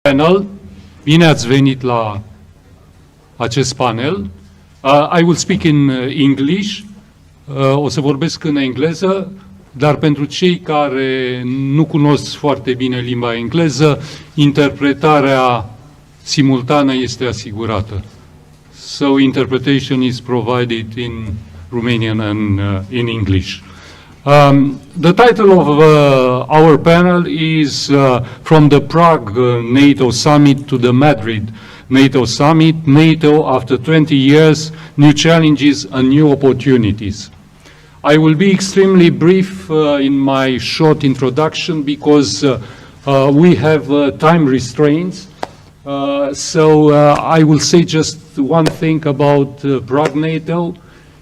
Panel, bine ați venit la acest panel. I will speak in English. O să vorbesc în engleză, dar pentru cei care nu cunosc foarte bine limba engleză, interpretarea simultană este asigurată. So interpretation is provided in Romanian and in English. The title of our panel is From the Prague NATO Summit to the Madrid NATO Summit, NATO after 20 years, new challenges and new opportunities. I will be extremely brief in my short introduction because we have time restraints. So I will say just one thing about Prague NATO.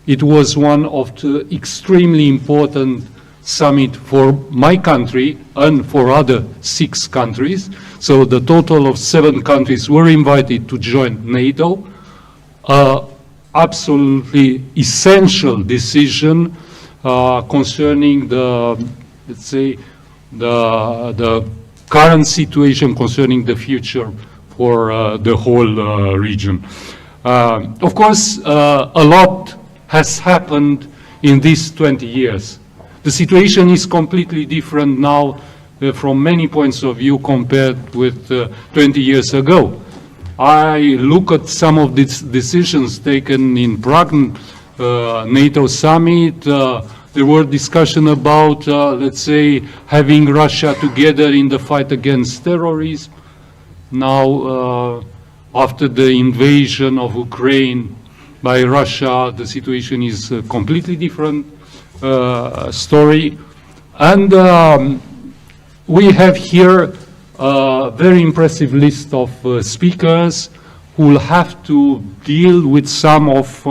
It was one of the extremely important summit for my country and for other 6 countries. So the total of 7 countries were invited to join NATO. Absolutely essential decision concerning the, let's say, the current situation concerning the future for the whole region. Of course, a lot has happened in these 20 years. The situation is completely different now from many points of view compared with 20 years ago. I look at some of these decisions taken in Prague NATO Summit. There were discussions about, let's say, having Russia together in the fight against terrorism. Now, after the invasion of Ukraine by Russia, the situation is a completely different story. And we have here a very impressive list of speakers who will have to deal with some of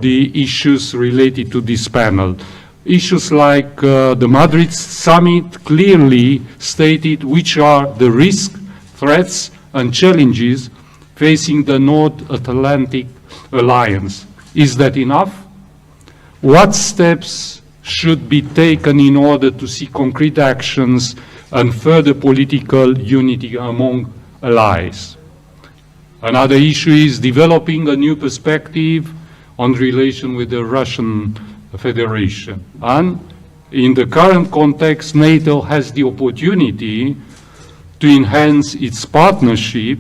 the issues related to this panel. Issues like the Madrid Summit clearly stated which are the risks, threats and challenges facing the North Atlantic Alliance. Is that enough? What steps should be taken in order to see concrete actions and further political unity among allies? Another issue is developing a new perspective on relation with the Russian Federation. And in the current context, NATO has the opportunity to enhance its partnership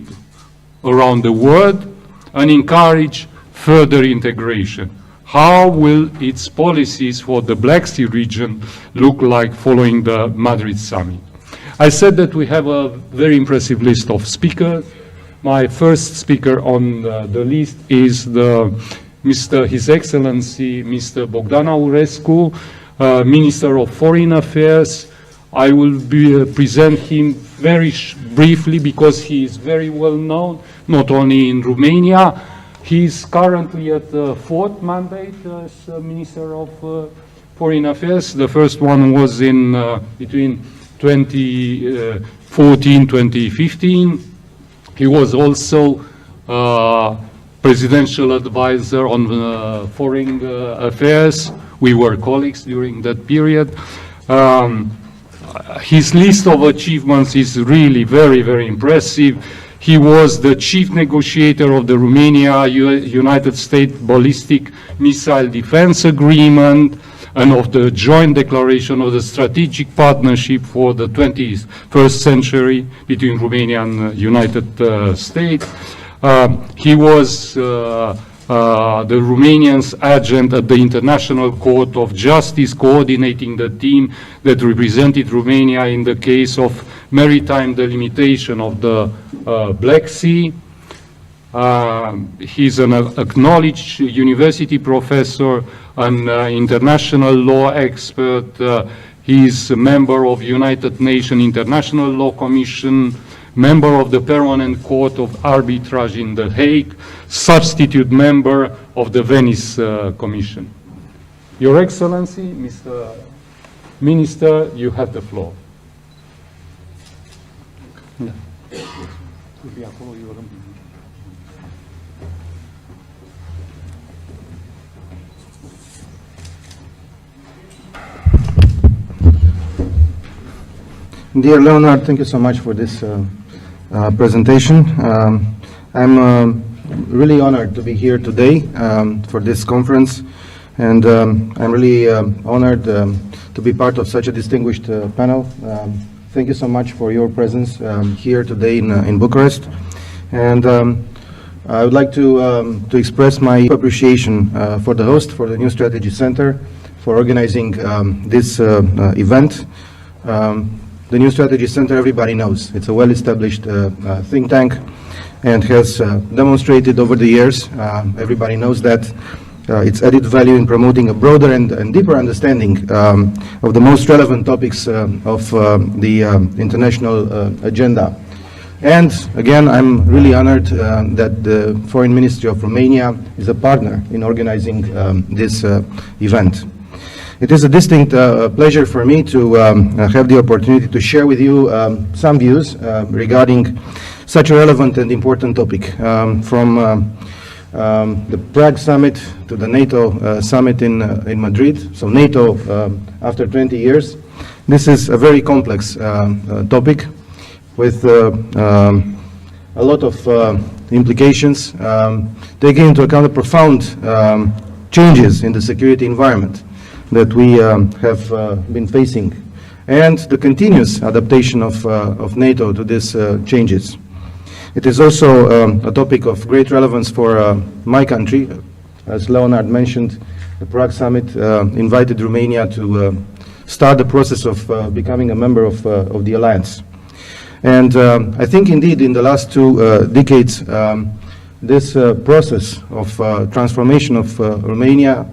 around the world and encourage further integration. How will its policies for the Black Sea region look like following the Madrid Summit? I said that we have a very impressive list of speakers. My first speaker on the list is His Excellency Mr. Bogdan Aurescu, Minister of Foreign Affairs. I will present him very briefly because he is very well known, not only in Romania. He is currently at the 4th mandate as Minister of Foreign Affairs. The first one was in between 2014-2015. He was also presidential advisor on foreign affairs. We were colleagues during that period. His list of achievements is really very, very impressive. He was the chief negotiator of the Romania-United States Ballistic Missile Defense Agreement and of the joint declaration of the strategic partnership for the 21st century between Romania and the United States. He was the Romanian's agent at the International Court of Justice, coordinating the team that represented Romania in the case of maritime delimitation of the Black Sea. He's an acknowledged university professor, an international law expert. He's a member of United Nations International Law Commission, member of the Permanent Court of Arbitrage in The Hague, substitute member of the Venice Commission. Your Excellency, Mr. Minister, you have the floor. Dear Leonard, thank you so much for this presentation. I'm really honored to be here today for this conference, and I'm really honored to be part of such a distinguished panel. Thank you so much for your presence here today in Bucharest, and I would like to express my appreciation for the host, for the New Strategy Center, for organizing this event. The New Strategy Center, everybody knows, it's a well-established think tank and has demonstrated over the years, everybody knows that, its added value in promoting a broader and deeper understanding of the most relevant topics of the international agenda. And again, I'm really honored that the Foreign Ministry of Romania is a partner in organizing this event. It is a distinct pleasure for me to have the opportunity to share with you some views regarding such a relevant and important topic, from the Prague Summit to the NATO Summit in Madrid. So NATO, after 20 years, this is a very complex topic with a lot of implications, taking into account the profound changes in the security environment that we have been facing, and the continuous adaptation of NATO to these changes. It is also a topic of great relevance for my country. As Leonard mentioned, the Prague Summit invited Romania to start the process of becoming a member of the alliance. And I think indeed in the last 2 decades, this process of transformation of Romania,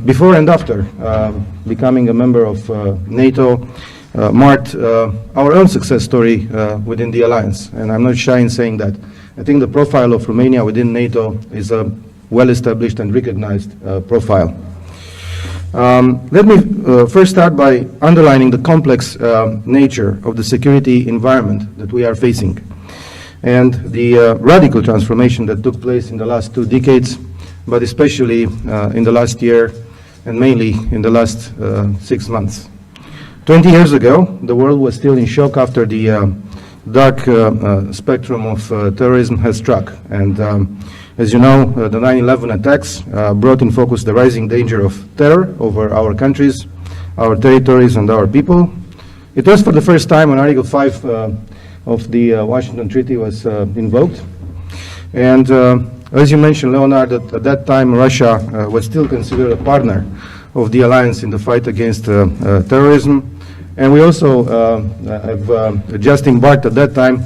before and after becoming a member of NATO, marked our own success story within the alliance. And I'm not shy in saying that. I think the profile of Romania within NATO is a well-established and recognized profile. Let me first start by underlining the complex nature of the security environment that we are facing, and the radical transformation that took place in the last 2 decades, but especially in the last year and mainly in the last 6 months. 20 years ago, the world was still in shock after the dark spectrum of terrorism has struck. And as you know, the 9/11 attacks brought in focus the rising danger of terror over our countries, our territories, and our people. It was for the first time when Article 5 of the Washington Treaty was invoked. And as you mentioned, Leonard, at that time Russia was still considered a partner of the alliance in the fight against terrorism. And we also have just embarked at that time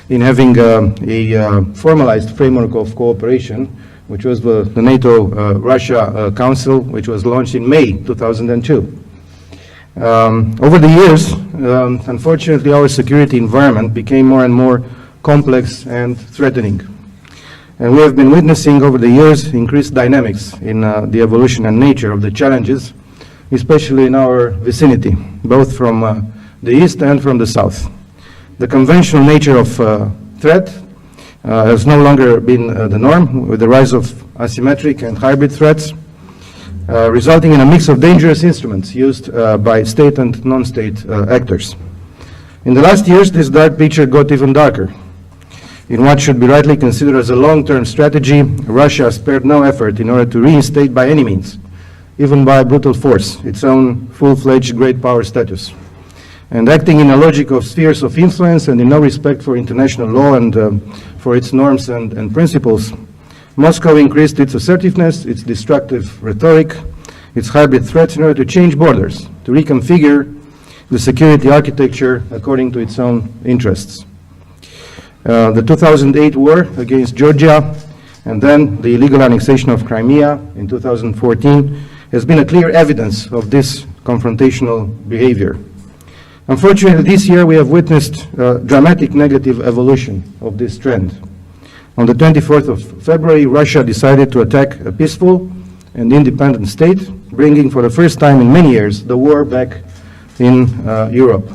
in having a formalized framework of cooperation, which was the NATO-Russia Council, which was launched in May 2002. Over the years, unfortunately, our security environment became more and more complex and threatening. And we have been witnessing over the years increased dynamics in the evolution and nature of the challenges, especially in our vicinity, both from the east and from the south. The conventional nature of threat has no longer been the norm, with the rise of asymmetric and hybrid threats, resulting in a mix of dangerous instruments used by state and non-state actors. In the last years, this dark picture got even darker. In what should be rightly considered as a long-term strategy, Russia spared no effort in order to reinstate by any means, even by brutal force, its own full-fledged great power status. And acting in a logic of spheres of influence and in no respect for international law and for its norms and principles, Moscow increased its assertiveness, its destructive rhetoric, its hybrid threats in order to change borders, to reconfigure the security architecture according to its own interests. The 2008 war against Georgia and then the illegal annexation of Crimea in 2014 has been a clear evidence of this confrontational behavior. Unfortunately, this year we have witnessed a dramatic negative evolution of this trend. On the 24th of February, Russia decided to attack a peaceful and independent state, bringing for the first time in many years the war back in Europe.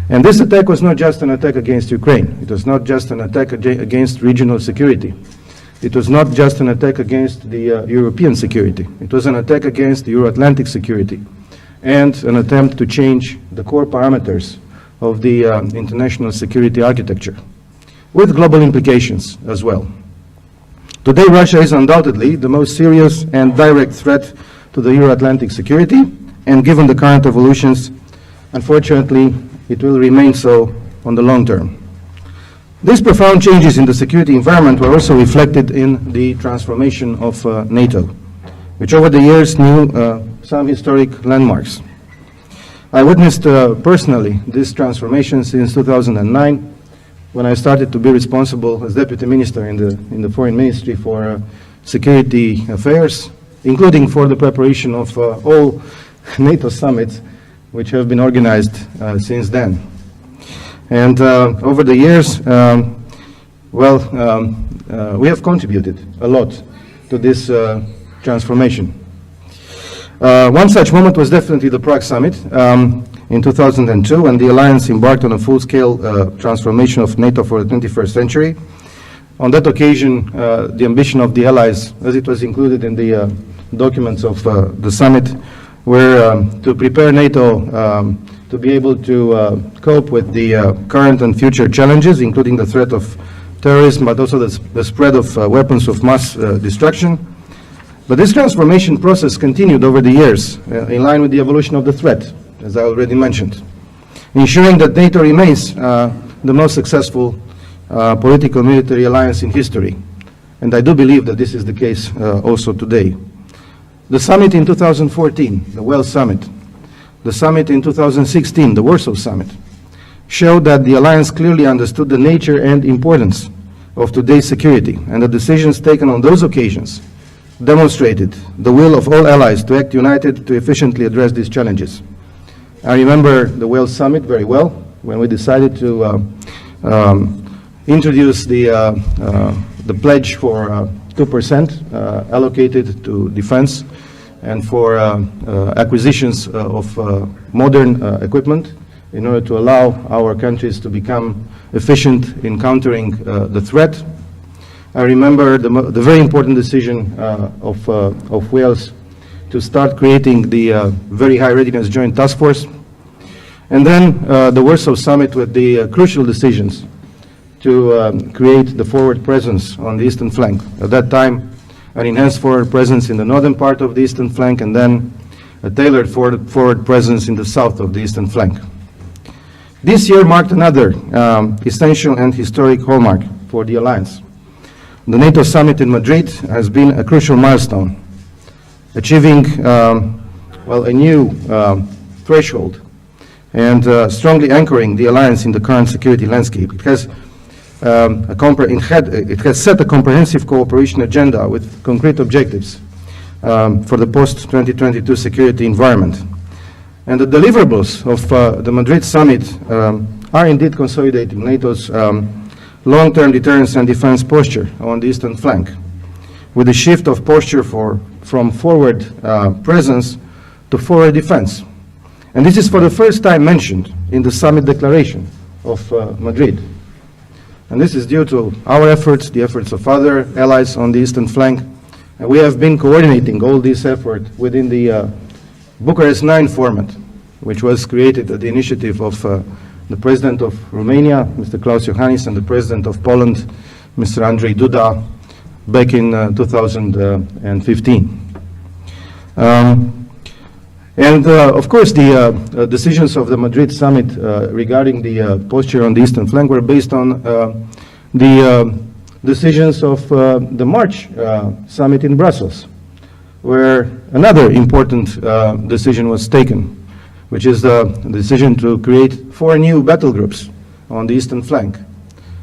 And this attack was not just an attack against Ukraine. It was not just an attack against regional security. It was not just an attack against the European security. It was an attack against the Euro-Atlantic security and an attempt to change the core parameters of the international security architecture, with global implications as well. Today, Russia is undoubtedly the most serious and direct threat to the Euro-Atlantic security, and given the current evolutions, unfortunately, it will remain so on the long term. These profound changes in the security environment were also reflected in the transformation of NATO, which over the years knew some historic landmarks. I witnessed personally this transformation since 2009, when I started to be responsible as Deputy Minister in the Foreign Ministry for Security Affairs, including for the preparation of all NATO summits which have been organized since then. And over the years, we have contributed a lot to this transformation. One such moment was definitely the Prague Summit in 2002, when the alliance embarked on a full-scale transformation of NATO for the 21st century. On that occasion, the ambition of the allies, as it was included in the documents of the summit, were to prepare NATO to be able to cope with the current and future challenges, including the threat of terrorism, but also the spread of weapons of mass destruction. But this transformation process continued over the years, in line with the evolution of the threat, as I already mentioned, ensuring that NATO remains the most successful political military alliance in history. And I do believe that this is the case also today. The summit in 2014, the Wales Summit, the summit in 2016, the Warsaw Summit, showed that the alliance clearly understood the nature and importance of today's security, and the decisions taken on those occasions demonstrated the will of all allies to act united to efficiently address these challenges. I remember the Wales Summit very well, when we decided to introduce the pledge for 2% allocated to defense and for acquisitions of modern equipment in order to allow our countries to become efficient in countering the threat. I remember the very important decision of Wales to start creating the Very High Readiness Joint Task Force, and then the Warsaw Summit with the crucial decisions to create the forward presence on the eastern flank. At that time, an enhanced forward presence in the northern part of the eastern flank, and then a tailored forward presence in the south of the eastern flank. This year marked another essential and historic hallmark for the alliance. The NATO summit in Madrid has been a crucial milestone, achieving a new threshold and strongly anchoring the alliance in the current security landscape. It has it has set a comprehensive cooperation agenda with concrete objectives for the post-2022 security environment. And the deliverables of the Madrid Summit are indeed consolidating NATO's long-term deterrence and defense posture on the eastern flank, with a shift of posture from forward presence to forward defense. And this is for the first time mentioned in the summit declaration of Madrid. And this is due to our efforts, the efforts of other allies on the eastern flank. And we have been coordinating all this effort within the Bucharest 9 format, which was created at the initiative of the President of Romania, Mr. Klaus Iohannis, and the President of Poland, Mr. Andrzej Duda, back in 2015. Of course, the decisions of the Madrid Summit regarding the posture on the eastern flank were based on the decisions of the March Summit in Brussels, where another important decision was taken, which is the decision to create 4 new battle groups on the eastern flank,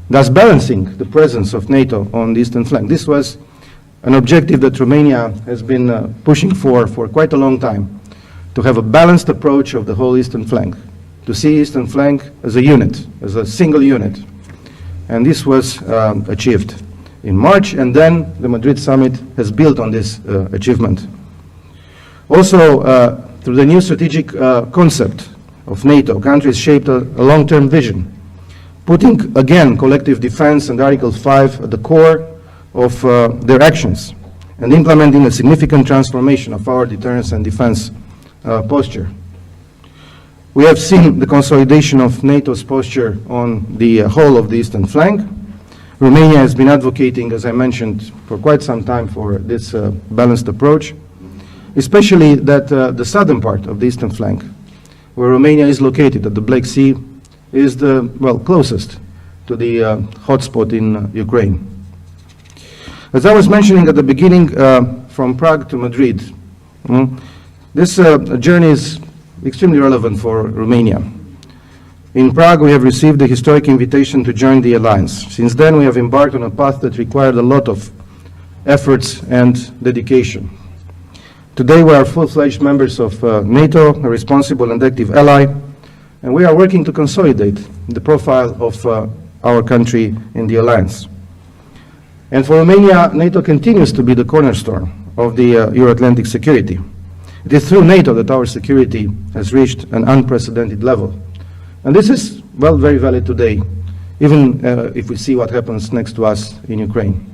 thus balancing the presence of NATO on the eastern flank. This was an objective that Romania has been pushing for quite a long time, to have a balanced approach of the whole eastern flank, to see eastern flank as a unit, as a single unit. And this was achieved in March, and then the Madrid Summit has built on this achievement. Also, through the new strategic concept of NATO, countries shaped a long-term vision, putting again collective defense and Article 5 at the core of their actions, and implementing a significant transformation of our deterrence and defense posture. We have seen the consolidation of NATO's posture on the whole of the eastern flank. Romania has been advocating, as I mentioned, for quite some time for this balanced approach, especially that the southern part of the eastern flank, where Romania is located at the Black Sea, is the, well, closest to the hotspot in Ukraine. As I was mentioning at the beginning, from Prague to Madrid, this journey is extremely relevant for Romania. In Prague, we have received the historic invitation to join the alliance. Since then, we have embarked on a path that required a lot of efforts and dedication. Today, we are full-fledged members of NATO, a responsible and active ally, and we are working to consolidate the profile of our country in the alliance. And for Romania, NATO continues to be the cornerstone of the Euro-Atlantic security. It is through NATO that our security has reached an unprecedented level. And this is, well, very valid today, even if we see what happens next to us in Ukraine.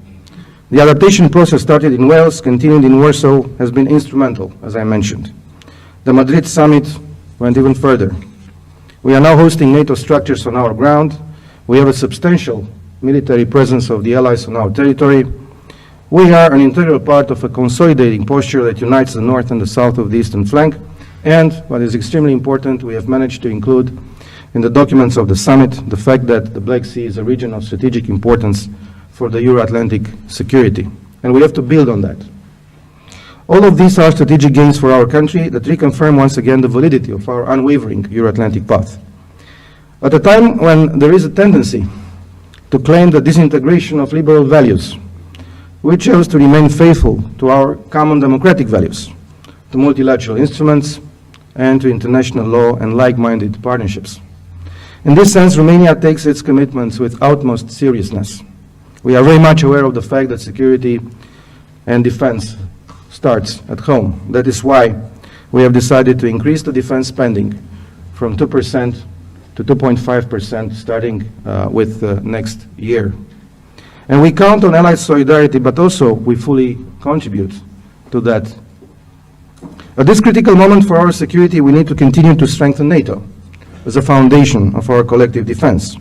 The adaptation process started in Wales, continued in Warsaw, has been instrumental, as I mentioned. The Madrid Summit went even further. We are now hosting NATO structures on our ground. We have a substantial military presence of the allies on our territory. We are an integral part of a consolidating posture that unites the north and the south of the eastern flank. And what is extremely important, we have managed to include in the documents of the summit the fact that the Black Sea is a region of strategic importance for the Euro-Atlantic security. And we have to build on that. All of these are strategic gains for our country that reconfirm once again the validity of our unwavering Euro-Atlantic path. At a time when there is a tendency to claim the disintegration of liberal values, we chose to remain faithful to our common democratic values, to multilateral instruments, and to international law and like-minded partnerships. In this sense, Romania takes its commitments with utmost seriousness. We are very much aware of the fact that security and defense starts at home. That is why we have decided to increase the defense spending from 2% to 2.5% starting with next year. And we count on allied solidarity, but also we fully contribute to that. At this critical moment for our security, we need to continue to strengthen NATO as a foundation of our collective defense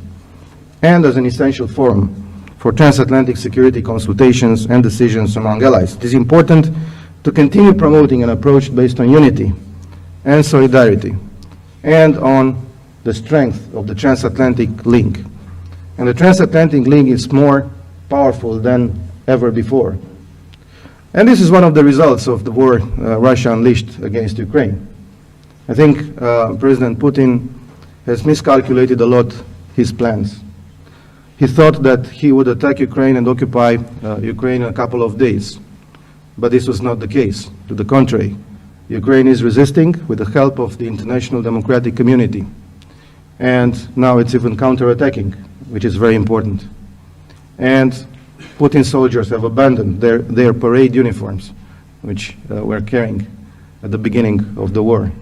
and as an essential forum for transatlantic security consultations and decisions among allies. It is important to continue promoting an approach based on unity and solidarity and on the strength of the transatlantic link. And the transatlantic link is more powerful than ever before. And this is one of the results of the war Russia unleashed against Ukraine. I think President Putin has miscalculated a lot his plans. He thought that he would attack Ukraine and occupy Ukraine in a couple of days. But this was not the case. To the contrary, Ukraine is resisting with the help of the international democratic community. And now it's even counterattacking, which is very important. And Putin's soldiers have abandoned their parade uniforms, which were carrying at the beginning of the war.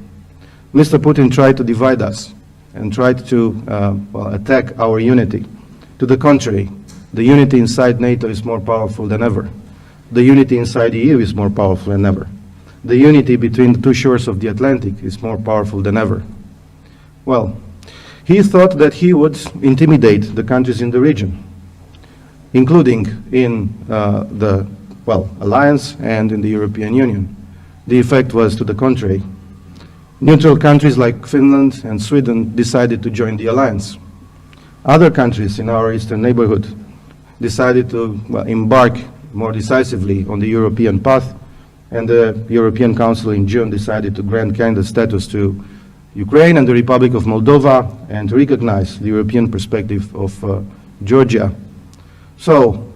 Mr. Putin tried to divide us and tried to attack our unity. To the contrary, the unity inside NATO is more powerful than ever. The unity inside the EU is more powerful than ever. The unity between the two shores of the Atlantic is more powerful than ever. Well, he thought that he would intimidate the countries in the region, including in the alliance and in the European Union. The effect was to the contrary. Neutral countries like Finland and Sweden decided to join the alliance. Other countries in our eastern neighborhood decided to embark more decisively on the European path, and the European Council in June decided to grant candidate status to Ukraine and the Republic of Moldova and to recognize the European perspective of Georgia. So,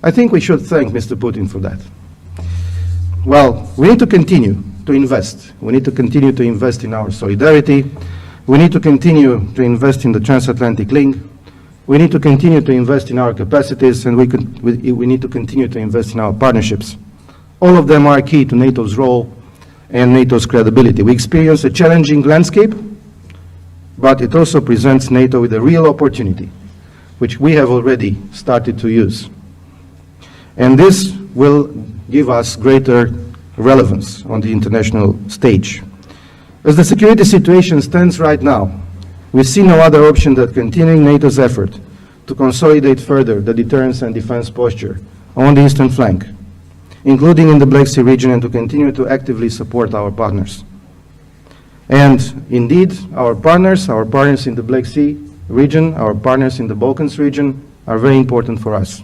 I think we should thank Mr. Putin for that. Well, we need to continue to invest. We need to continue to invest in our solidarity. We need to continue to invest in the transatlantic link. We need to continue to invest in our capacities, and we need to continue to invest in our partnerships. All of them are key to NATO's role and NATO's credibility. We experience a challenging landscape, but it also presents NATO with a real opportunity, which we have already started to use. And this will give us greater relevance on the international stage. As the security situation stands right now, we see no other option than continuing NATO's effort to consolidate further the deterrence and defense posture on the eastern flank, including in the Black Sea region, and to continue to actively support our partners. And indeed, our partners in the Black Sea region, our partners in the Balkans region are very important for us.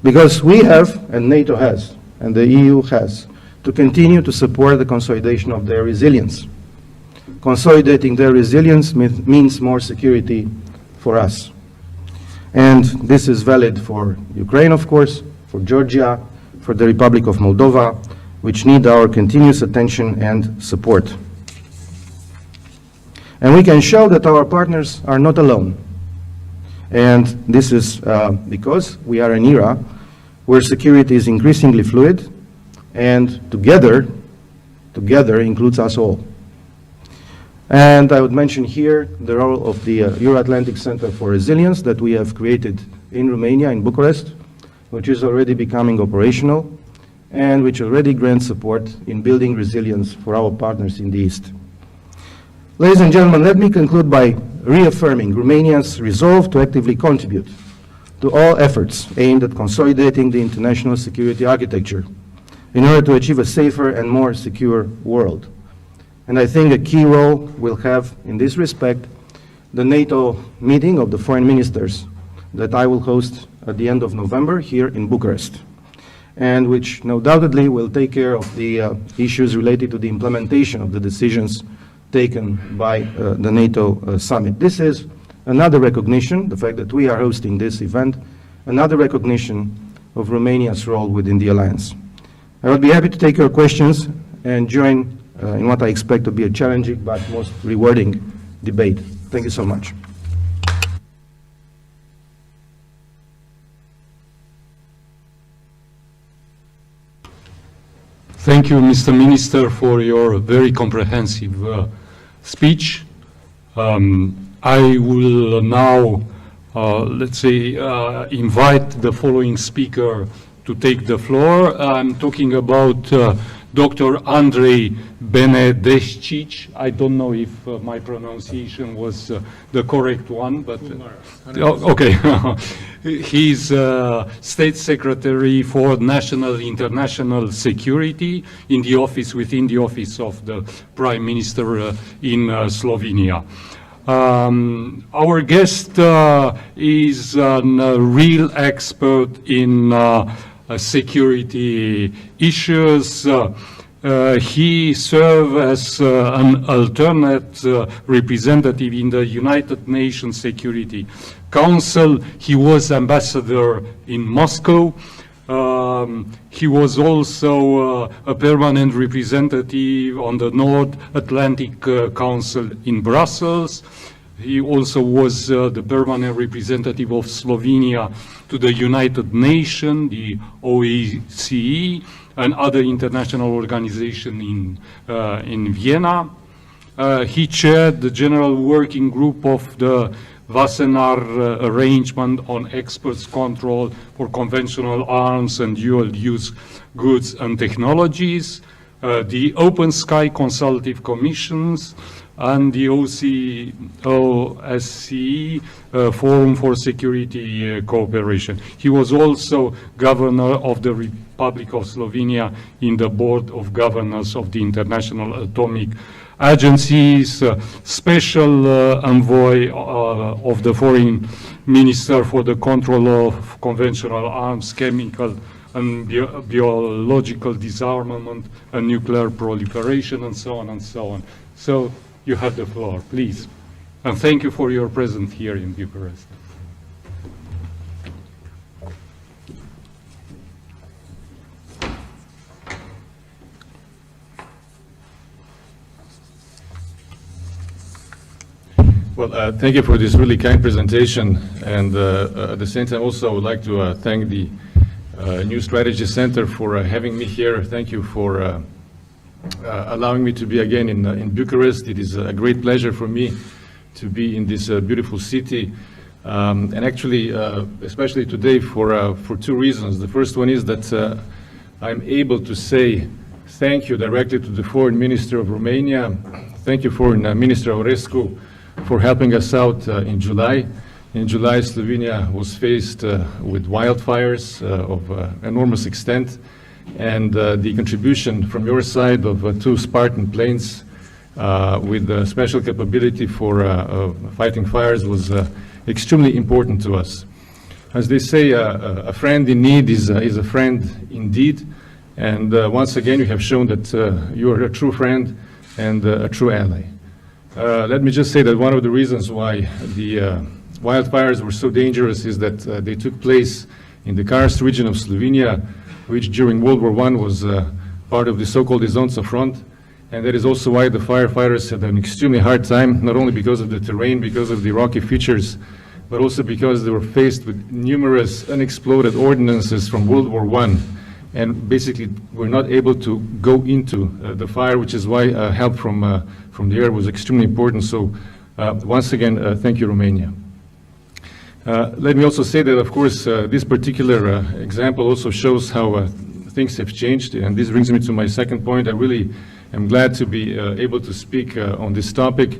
Because we have, and NATO has, and the EU has, to continue to support the consolidation of their resilience. Consolidating their resilience means more security for us. And this is valid for Ukraine, of course, for Georgia, for the Republic of Moldova, which need our continuous attention and support. And we can show that our partners are not alone. And this is because we are in an era where security is increasingly fluid, and together includes us all. And I would mention here the role of the Euro-Atlantic Center for Resilience that we have created in Romania, in Bucharest, which is already becoming operational, and which already grants support in building resilience for our partners in the East. Ladies and gentlemen, let me conclude by reaffirming Romania's resolve to actively contribute to all efforts aimed at consolidating the international security architecture in order to achieve a safer and more secure world. And I think a key role will have in this respect the NATO meeting of the foreign ministers that I will host at the end of November here in Bucharest, and which no doubtedly will take care of the issues related to the implementation of the decisions taken by the NATO summit. This is another recognition, the fact that we are hosting this event, another recognition of Romania's role within the alliance. I would be happy to take your questions and join in what I expect to be a challenging but most rewarding debate. Thank you so much. Thank you, Mr. Minister, for your very comprehensive speech. I will now, invite the following speaker to take the floor. I'm talking about Dr. Andrei Benedescic. I don't know if my pronunciation was the correct one, but okay. He's State Secretary for National International Security in the office, within the office of the Prime Minister in Slovenia. Our guest is a real expert in security issues. He served as an alternate representative in the United Nations Security Council. He was ambassador in Moscow. He was also a permanent representative on the North Atlantic Council in Brussels. He also was the permanent representative of Slovenia to the United Nations, the OSCE, and other international organizations in Vienna. He chaired the General Working Group of the Wassenaar Arrangement on Exports Control for Conventional Arms and Dual-Use Goods and Technologies, the Open Sky Consultative Commissions, and the OSCE Forum for Security Cooperation. He was also governor of the Republic of Slovenia in the Board of Governors of the International Atomic Agency's special envoy of the Foreign Minister for the Control of Conventional Arms, Chemical and Biological Disarmament and Nuclear Proliferation, and so on and so on. So you have the floor, please. And thank you for your presence here in Bucharest. Well, thank you for this really kind presentation, and at the same time also I would like to thank the New Strategy Center for having me here. Thank you for allowing me to be again in Bucharest. It is a great pleasure for me to be in this beautiful city, and actually especially today for two reasons. The first one is that I'm able to say thank you directly to the Foreign Minister of Romania thank you for Minister Aurescu for helping us out in July. In July, Slovenia was faced with wildfires of enormous extent, and the contribution from your side of 2 Spartan planes with special capability for fighting fires was extremely important to us. As they say, a friend in need is a friend indeed, and once again you have shown that you are a true friend and a true ally. Let me just say that one of the reasons why the wildfires were so dangerous is that they took place in the karst region of Slovenia, which during World War I was part of the so-called Zonca front, and that is also why the firefighters had an extremely hard time, not only because of the terrain, because of the rocky features, but also because they were faced with numerous unexploded ordnances from World War I, and basically were not able to go into the fire, which is why help from the air was extremely important. So once again, thank you, Romania. Let me also say that, of course, this particular example also shows how things have changed, and this brings me to my second point. I really am glad to be able to speak on this topic,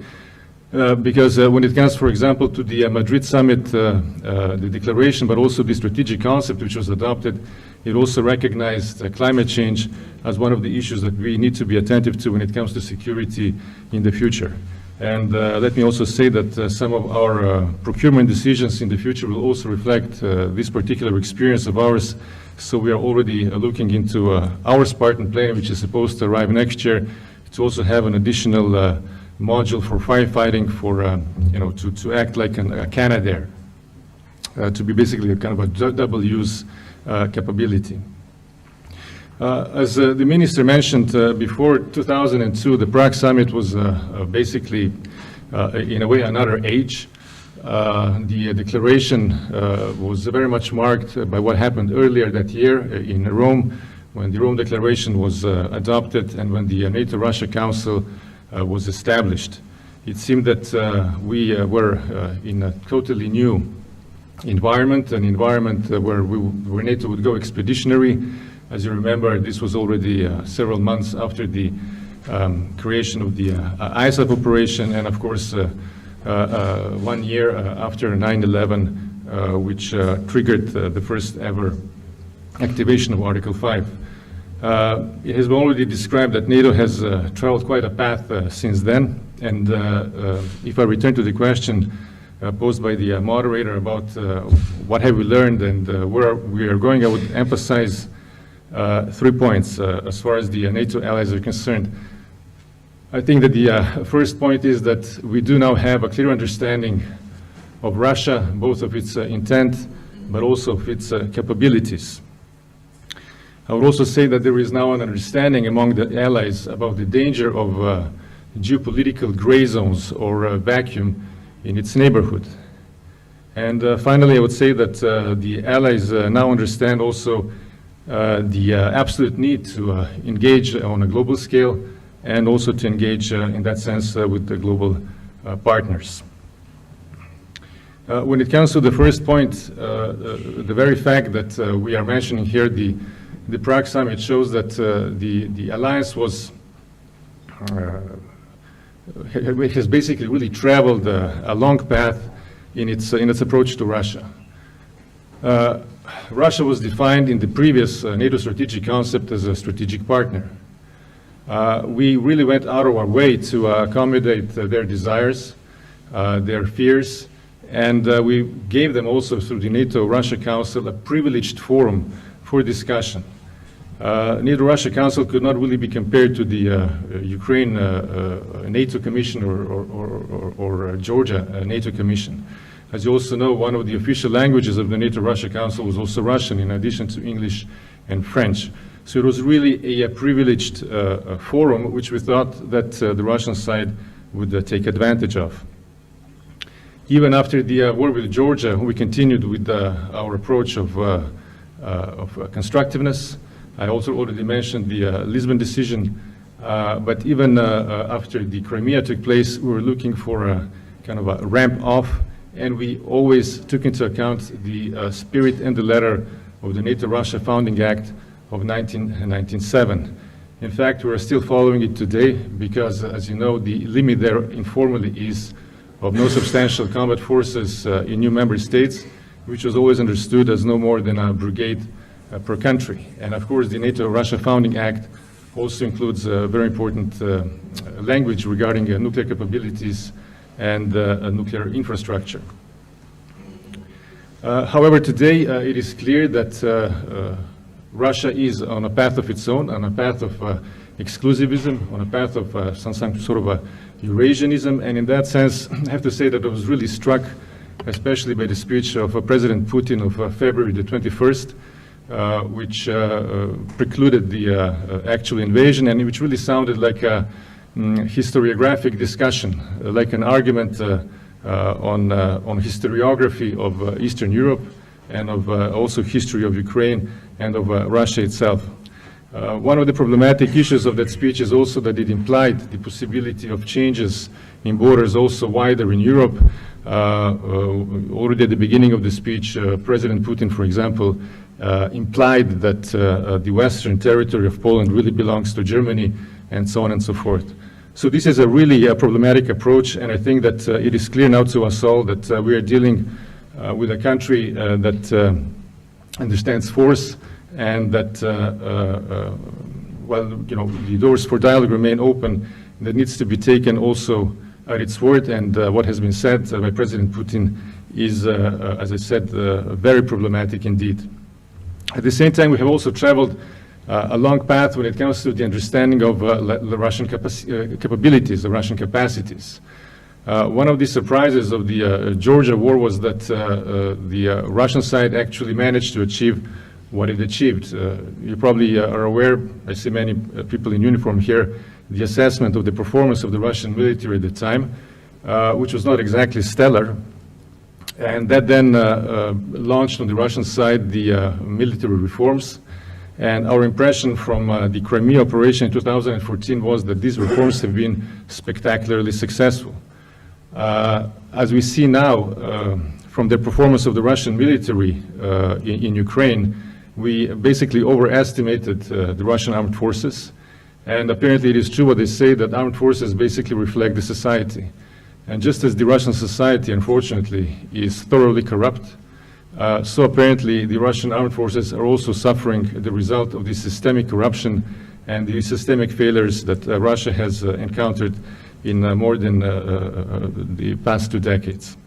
because when it comes, for example, to the Madrid Summit, the declaration, but also the strategic concept which was adopted, it also recognized climate change as one of the issues that we need to be attentive to when it comes to security in the future. And let me also say that some of our procurement decisions in the future will also reflect this particular experience of ours. So we are already looking into our Spartan plane, which is supposed to arrive next year, to also have an additional module for firefighting, for to act like a Canadair, to be basically a kind of a double use capability. As the minister mentioned, before 2002, the Prague Summit was basically, in a way, another age. The declaration was very much marked by what happened earlier that year in Rome, when the Rome Declaration was adopted and when the NATO-Russia Council was established. It seemed that we were in a totally new environment, an environment where NATO would go expeditionary. As you remember, this was already several months after the creation of the ISAF operation, and of course 1 year after 9/11, which triggered the first ever activation of Article 5. It has been already described that NATO has traveled quite a path since then, and if I return to the question posed by the moderator about what have we learned and where we are going, I would emphasize 3 points as far as the NATO allies are concerned. I think that the first point is that we do now have a clear understanding of Russia, both of its intent, but also of its capabilities. I would also say that there is now an understanding among the allies about the danger of geopolitical gray zones or vacuum in its neighborhood. And finally, I would say that the allies now understand also the absolute need to engage on a global scale and also to engage in that sense with the global partners. When it comes to the first point, the very fact that we are mentioning here the Prague Summit shows that the alliance was has basically really traveled a long path in its approach to Russia. Russia was defined in the previous NATO strategic concept as a strategic partner. We really went out of our way to accommodate their desires, their fears, and we gave them also through the NATO-Russia Council a privileged forum for discussion. NATO-Russia Council could not really be compared to the Ukraine NATO Commission or Georgia NATO Commission. As you also know, one of the official languages of the NATO-Russia Council was also Russian, in addition to English and French. So it was really a privileged forum, which we thought that the Russian side would take advantage of. Even after the war with Georgia, we continued with our approach of constructiveness. I also already mentioned the Lisbon decision, but even after the Crimea took place, we were looking for a kind of a ramp off, and we always took into account the spirit and the letter of the NATO-Russia Founding Act of 1997. In fact, we are still following it today because, as you know, the limit there informally is of no substantial combat forces in new member states, which was always understood as no more than a brigade per country. And of course, the NATO-Russia Founding Act also includes very important language regarding nuclear capabilities and nuclear infrastructure. However, today it is clear that Russia is on a path of its own, on a path of exclusivism, on a path of some sort of a Eurasianism, and in that sense, I have to say that I was really struck, especially by the speech of President Putin of February the 21st, which precluded the actual invasion, and which really sounded like a historiographic discussion, like an argument on historiography of Eastern Europe and of also history of Ukraine and of Russia itself. One of the problematic issues of that speech is also that it implied the possibility of changes in borders also wider in Europe. Already at the beginning of the speech, President Putin, for example, implied that the western territory of Poland really belongs to Germany, and so on and so forth. So this is a really problematic approach, and I think that it is clear now to us all that we are dealing with a country that understands force, and that, well, you know, the doors for dialogue remain open. That needs to be taken also at its word, and what has been said by President Putin is, as I said, very problematic indeed. At the same time, we have also traveled a long path when it comes to the understanding of the Russian capabilities, the Russian capacities. One of the surprises of the Georgia war was that the Russian side actually managed to achieve what it achieved. You probably are aware, I see many people in uniform here, the assessment of the performance of the Russian military at the time, which was not exactly stellar. And that then launched on the Russian side the military reforms. And our impression from the Crimea operation in 2014 was that these reforms have been spectacularly successful. As we see now from the performance of the Russian military in Ukraine, we basically overestimated the Russian armed forces. And apparently it is true what they say, that armed forces basically reflect the society. And just as the Russian society, unfortunately, is thoroughly corrupt, so apparently the Russian armed forces are also suffering the result of the systemic corruption and the systemic failures that Russia has encountered in more than the past 2 decades.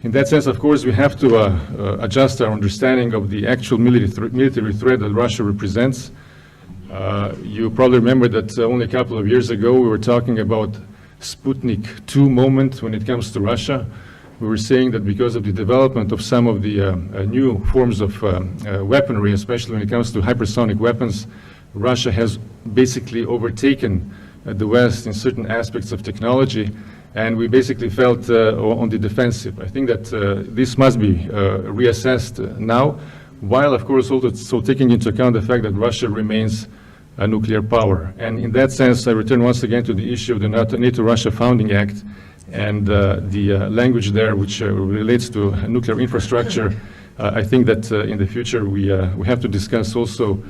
In that sense, of course, we have to adjust our understanding of the actual military threat that Russia represents. You probably remember that only a couple of years ago we were talking about Sputnik II moment when it comes to Russia. We were saying that because of the development of some of the new forms of weaponry, especially when it comes to hypersonic weapons, Russia has basically overtaken the West in certain aspects of technology, and we basically felt on the defensive. I think that this must be reassessed now, while of course also taking into account the fact that Russia remains a nuclear power. And in that sense, I return once again to the issue of the NATO-Russia Founding Act and the language there, which relates to nuclear infrastructure. I think that in the future we have to discuss also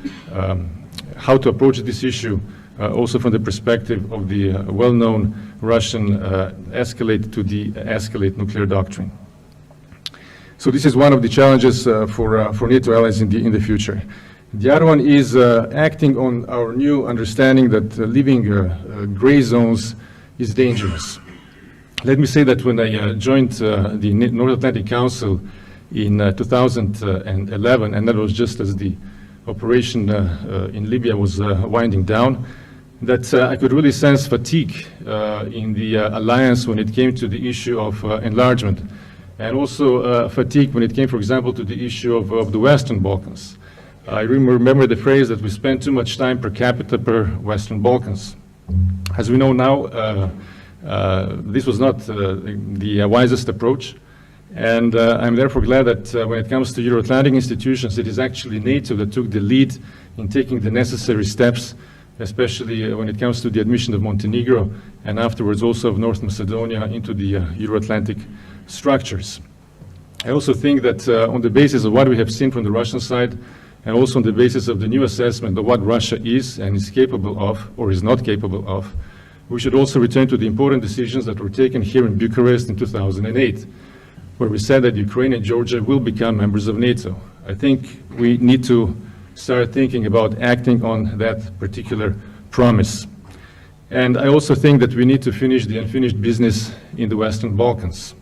how to approach this issue, also from the perspective of the well-known Russian escalate to de-escalate nuclear doctrine. So this is one of the challenges for NATO allies in the future. The other one is acting on our new understanding that living gray zones is dangerous. Let me say that when I joined the North Atlantic Council in 2011, and that was just as the operation in Libya was winding down, that I could really sense fatigue in the alliance when it came to the issue of enlargement, and also fatigue when it came, for example, to the issue of the Western Balkans. I remember the phrase that we spend too much time per capita per Western Balkans. As we know now, this was not the wisest approach, and I'm therefore glad that when it comes to Euro-Atlantic institutions, it is actually NATO that took the lead in taking the necessary steps, especially when it comes to the admission of Montenegro and afterwards also of North Macedonia into the Euro-Atlantic structures. I also think that on the basis of what we have seen from the Russian side and also on the basis of the new assessment of what Russia is and is capable of or is not capable of, we should also return to the important decisions that were taken here in Bucharest in 2008, where we said that Ukraine and Georgia will become members of NATO. I think we need to start thinking about acting on that particular promise. And I also think that we need to finish the unfinished business in the Western Balkans.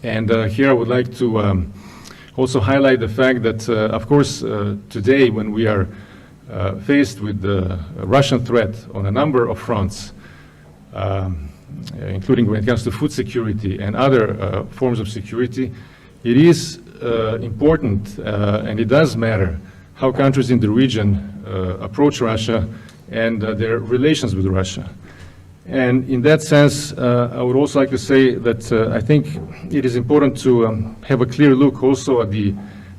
And here I would like to also highlight the fact that, of course, today when we are faced with the Russian threat on a number of fronts, including when it comes to food security and other forms of security, it is important and it does matter how countries in the region approach Russia and their relations with Russia. And in that sense, I would also like to say that I think it is important to have a clear look also at the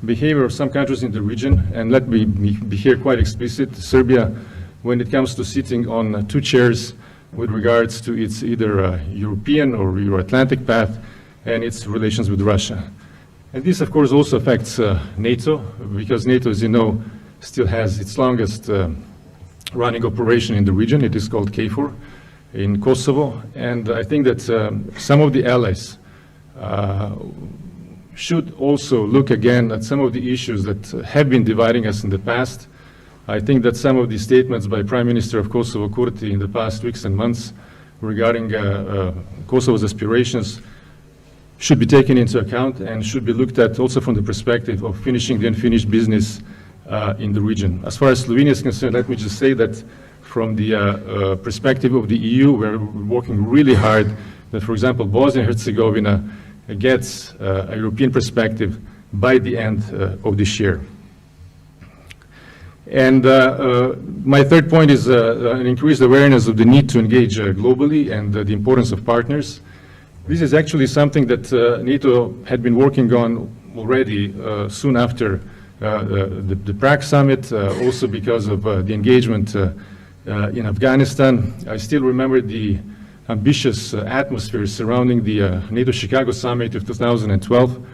behavior of some countries in the region, and let me be here quite explicit. Serbia, when it comes to sitting on two chairs with regards to its either European or Euro-Atlantic path and its relations with Russia. And this, of course, also affects NATO, because NATO, as you know, still has its longest running operation in the region. It is called KFOR in Kosovo. And I think that some of the allies should also look again at some of the issues that have been dividing us in the past. I think that some of the statements by Prime Minister of Kosovo, Kurti, in the past weeks and months regarding Kosovo's aspirations should be taken into account and should be looked at also from the perspective of finishing the unfinished business in the region. As far as Slovenia is concerned, let me just say that from the perspective of the EU, we're working really hard that, for example, Bosnia and Herzegovina gets a European perspective by the end of this year. And my third point is an increased awareness of the need to engage globally and the importance of partners. This is actually something that NATO had been working on already soon after the Prague Summit, also because of the engagement in Afghanistan. I still remember the ambitious atmosphere surrounding the NATO Chicago Summit of 2012,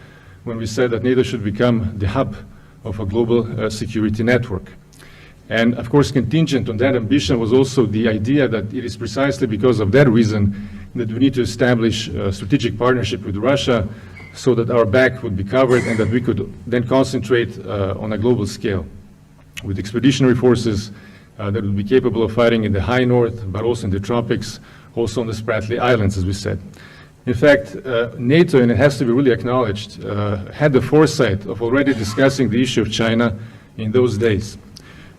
when we said that NATO should become the hub of a global security network. And of course, contingent on that ambition was also the idea that it is precisely because of that reason that we need to establish a strategic partnership with Russia so that our back would be covered and that we could then concentrate on a global scale with expeditionary forces that would be capable of fighting in the high north, but also in the tropics, also on the Spratly Islands, as we said. In fact, NATO, and it has to be really acknowledged, had the foresight of already discussing the issue of China in those days.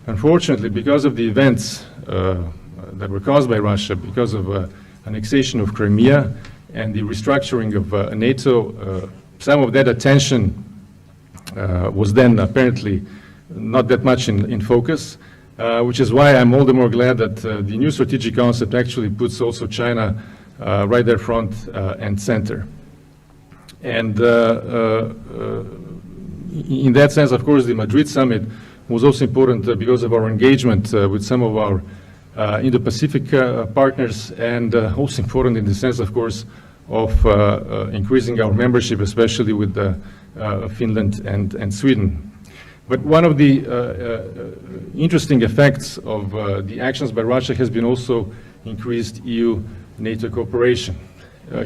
Unfortunately, because of the events that were caused by Russia, because of annexation of Crimea and the restructuring of NATO, some of that attention was then apparently not that much in focus, which is why I'm all the more glad that the new strategic concept actually puts also China right there front and center. And in that sense, of course, the Madrid Summit was also important because of our engagement with some of our Indo-Pacific partners, and also important in the sense, of course, of increasing our membership, especially with Finland and Sweden. But one of the interesting effects of the actions by Russia has been also increased EU-NATO cooperation.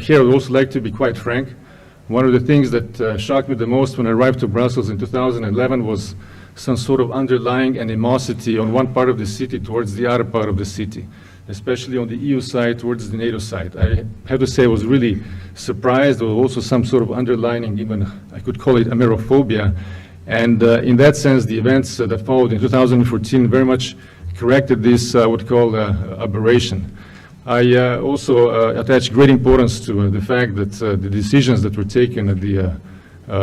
Here I would also like to be quite frank. One of the things that shocked me the most when I arrived to Brussels in 2011 was some sort of underlying animosity on one part of the city towards the other part of the city, especially on the EU side towards the NATO side. I have to say I was really surprised. There was also some sort of underlining, even I could call it Amerophobia. And in that sense, the events that followed in 2014 very much corrected this, I would call, aberration. I also attach great importance to the fact that the decisions that were taken at the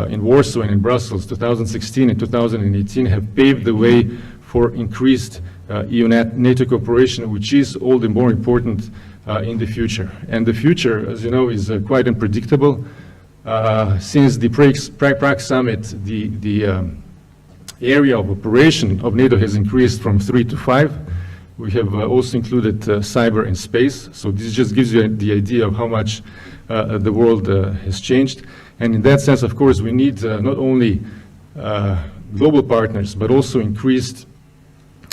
in Warsaw and in Brussels 2016 and 2018 have paved the way for increased EU-NATO cooperation, which is all the more important in the future. And the future, as you know, is quite unpredictable. Since the Prague Summit, the area of operation of NATO has increased from 3 to 5. We have also included cyber and space. So this just gives you the idea of how much the world has changed. And in that sense, of course, we need not only global partners, but also increased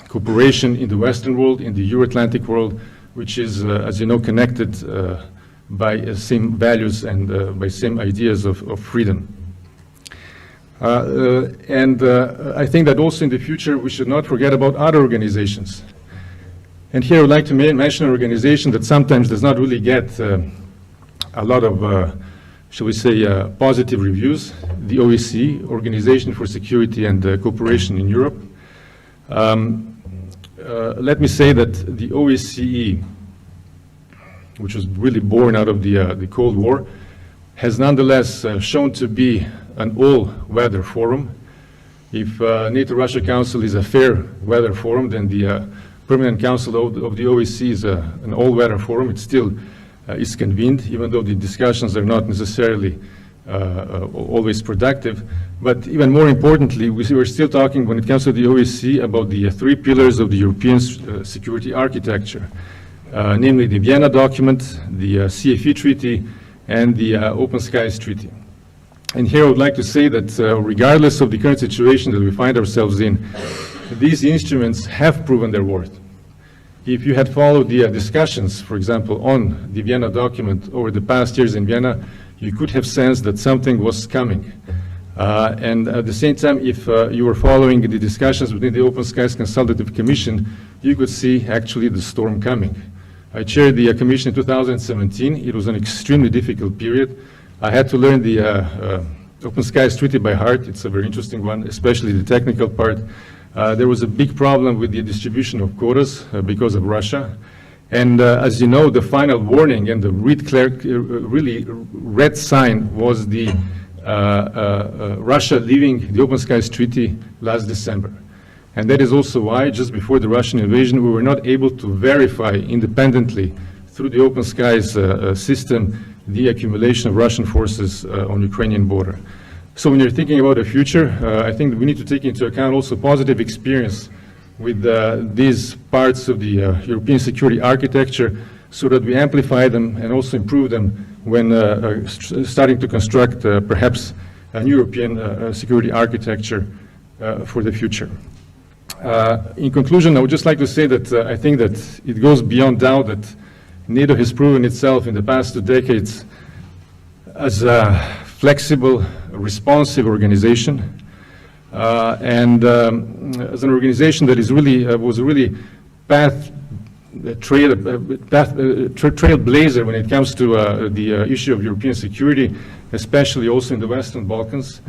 cooperation in the Western world, in the Euro-Atlantic world, which is, as you know, connected by same values and by same ideas of freedom. I think that also in the future we should not forget about other organizations. And here I would like to mention an organization that sometimes does not really get a lot of, shall we say, positive reviews, the OSCE, Organization for Security and Cooperation in Europe. Let me say that the OSCE, which was really born out of the Cold War, has nonetheless shown to be an all-weather forum. If NATO-Russia Council is a fair weather forum, then the Permanent Council of the OSCE is an all-weather forum. It still is convened, even though the discussions are not necessarily always productive. But even more importantly, we're still talking, when it comes to the OSCE, about the three pillars of the European security architecture, namely the Vienna document, the CFE Treaty, and the Open Skies Treaty. And here I would like to say that regardless of the current situation that we find ourselves in, these instruments have proven their worth. If you had followed the discussions, for example, on the Vienna document over the past years in Vienna, you could have sensed that something was coming. And at the same time, if you were following the discussions within the Open Skies Consultative Commission, you could see actually the storm coming. I chaired the commission in 2017. It was an extremely difficult period. I had to learn the Open Skies Treaty by heart. It's a very interesting one, especially the technical part. There was a big problem with the distribution of quotas because of Russia. And as you know, the final warning and the really red sign was the Russia leaving the Open Skies Treaty last December. And that is also why, just before the Russian invasion, we were not able to verify independently through the Open Skies system the accumulation of Russian forces on Ukrainian border. So when you're thinking about the future, I think we need to take into account also positive experience with these parts of the European security architecture so that we amplify them and also improve them when starting to construct perhaps a new European security architecture for the future. In conclusion, I would just like to say that I think that it goes beyond doubt that NATO has proven itself in the past 2 decades as a flexible, responsive organization, and as an organization that is really was a really trailblazer when it comes to the issue of European security, especially also in the Western Balkans.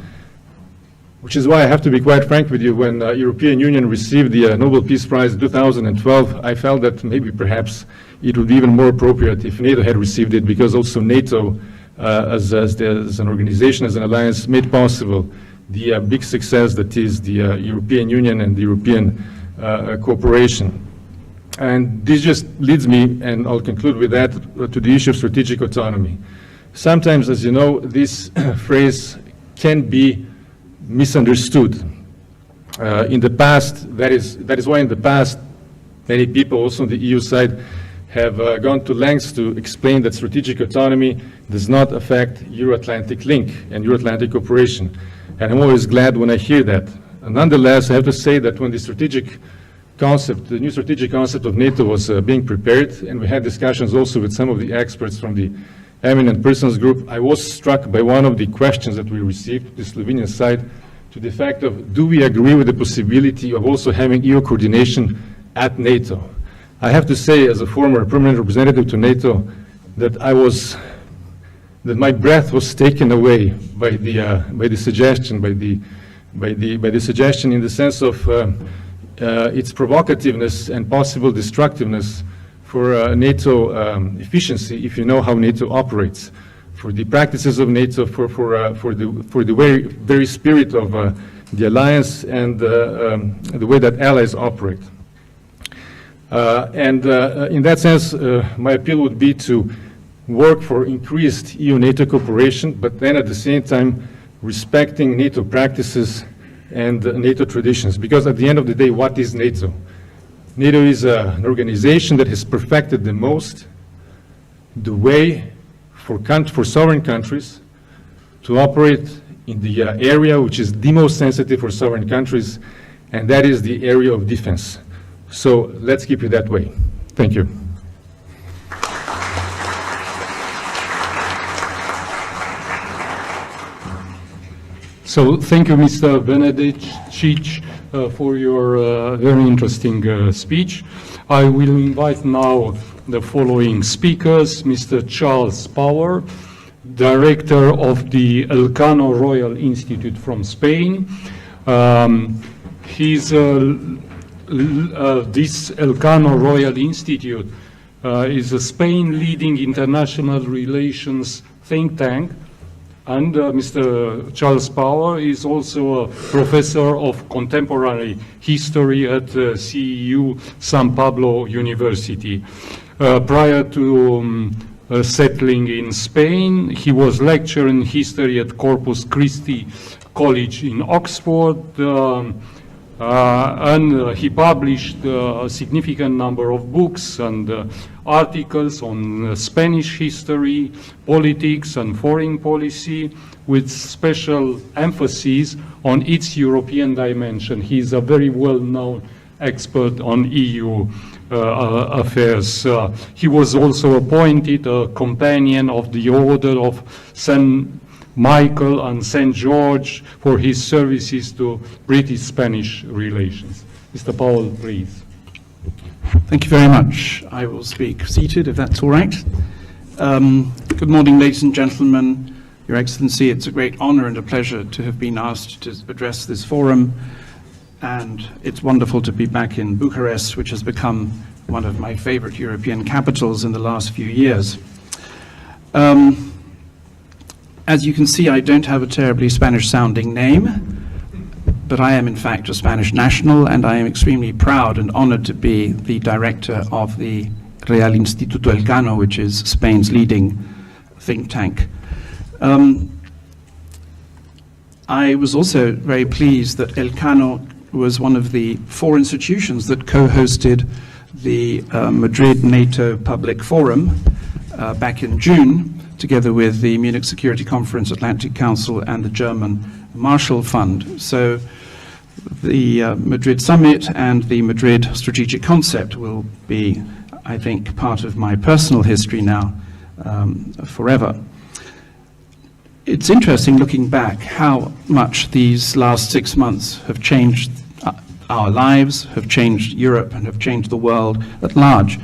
Which is why I have to be quite frank with you. When the European Union received the Nobel Peace Prize in 2012, I felt that maybe perhaps it would be even more appropriate if NATO had received it, because also NATO, as an organization, as an alliance, made possible the big success that is the European Union and the European cooperation. And this just leads me, and I'll conclude with that, to the issue of strategic autonomy. Sometimes, as you know, this phrase can be misunderstood. In the past, that is why in the past many people also on the EU side have gone to lengths to explain that strategic autonomy does not affect Euro-Atlantic link and Euro-Atlantic cooperation. And I'm always glad when I hear that. And nonetheless, I have to say that when the strategic concept, the new strategic concept of NATO was being prepared, and we had discussions also with some of the experts from the Eminent Persons Group, I was struck by one of the questions that we received, the Slovenian side, to the fact of, do we agree with the possibility of also having EU coordination at NATO? I have to say, as a former permanent representative to NATO, that my breath was taken away by the suggestion, by the suggestion in the sense of its provocativeness and possible destructiveness for NATO efficiency, if you know how NATO operates, for the practices of NATO, for the very spirit of the alliance and the way that allies operate. In that sense, my appeal would be to work for increased EU-NATO cooperation, but then at the same time respecting NATO practices and NATO traditions. Because at the end of the day, what is NATO? NATO is an organization that has perfected the most the way for sovereign countries to operate in the area which is the most sensitive for sovereign countries, and that is the area of defense. So let's keep it that way. Thank you. So thank you, Mr. Benedicic, for your very interesting speech. I will invite now the following speakers: Mr. Charles Power, Director of the Cano Royal Institute from Spain. This Cano Royal Institute is a Spain leading international relations think tank. And Mr. Charles Power is also a professor of contemporary history at CEU San Pablo University. Prior to settling in Spain, he was lecturer in history at Corpus Christi College in Oxford, and he published a significant number of books and articles on Spanish history, politics, and foreign policy, with special emphasis on its European dimension. He is a very well-known expert on EU affairs. He was also appointed a companion of the Order of St. Michael and St. George for his services to British-Spanish relations. Mr. Powell, please. Thank you very much. I will speak seated, if that's all right. Good morning, ladies and gentlemen. Your Excellency, it's a great honor and a pleasure to have been asked to address this forum. And it's wonderful to be back in Bucharest, which has become one of my favorite European capitals in the last few years. As you can see, I don't have a terribly Spanish-sounding name, but I am in fact a Spanish national, and I am extremely proud and honored to be the director of the Real Instituto Elcano, which is Spain's leading think tank. I was also very pleased that Elcano was one of the 4 institutions that co-hosted the Madrid NATO Public Forum back in June, together with the Munich Security Conference, Atlantic Council, and the German Marshall Fund. So the Madrid Summit and the Madrid Strategic Concept will be, I think, part of my personal history now forever. It's interesting looking back how much these last 6 months have changed our lives, have changed Europe, and have changed the world at large.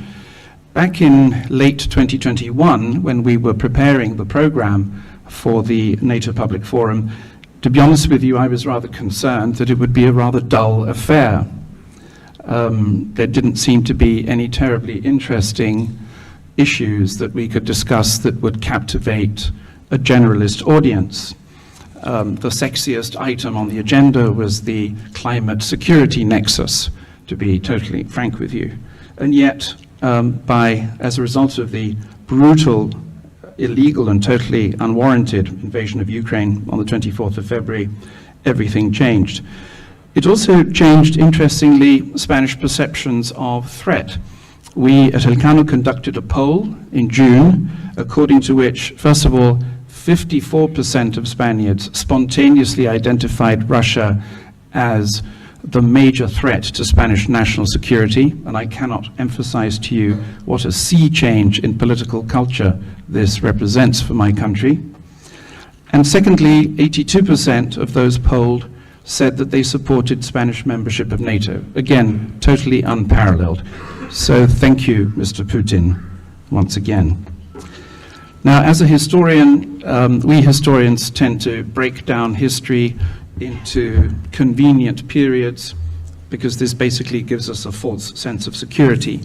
Back in late 2021, when we were preparing the program for the NATO Public Forum, to be honest with you, I was rather concerned that it would be a rather dull affair. There didn't seem to be any terribly interesting issues that we could discuss that would captivate a generalist audience. The sexiest item on the agenda was the climate security nexus, to be totally frank with you. And yet, as a result of the brutal, illegal, and totally unwarranted invasion of Ukraine on the 24th of February, everything changed. It also changed, interestingly, Spanish perceptions of threat. We at Elcano conducted a poll in June, according to which, first of all, 54% of Spaniards spontaneously identified Russia as the major threat to Spanish national security, and I cannot emphasize to you what a sea change in political culture this represents for my country. And secondly, 82% of those polled said that they supported Spanish membership of NATO. Again, totally unparalleled. So thank you, Mr. Putin, once again. Now, as a historian, we historians tend to break down history into convenient periods, because this basically gives us a false sense of security.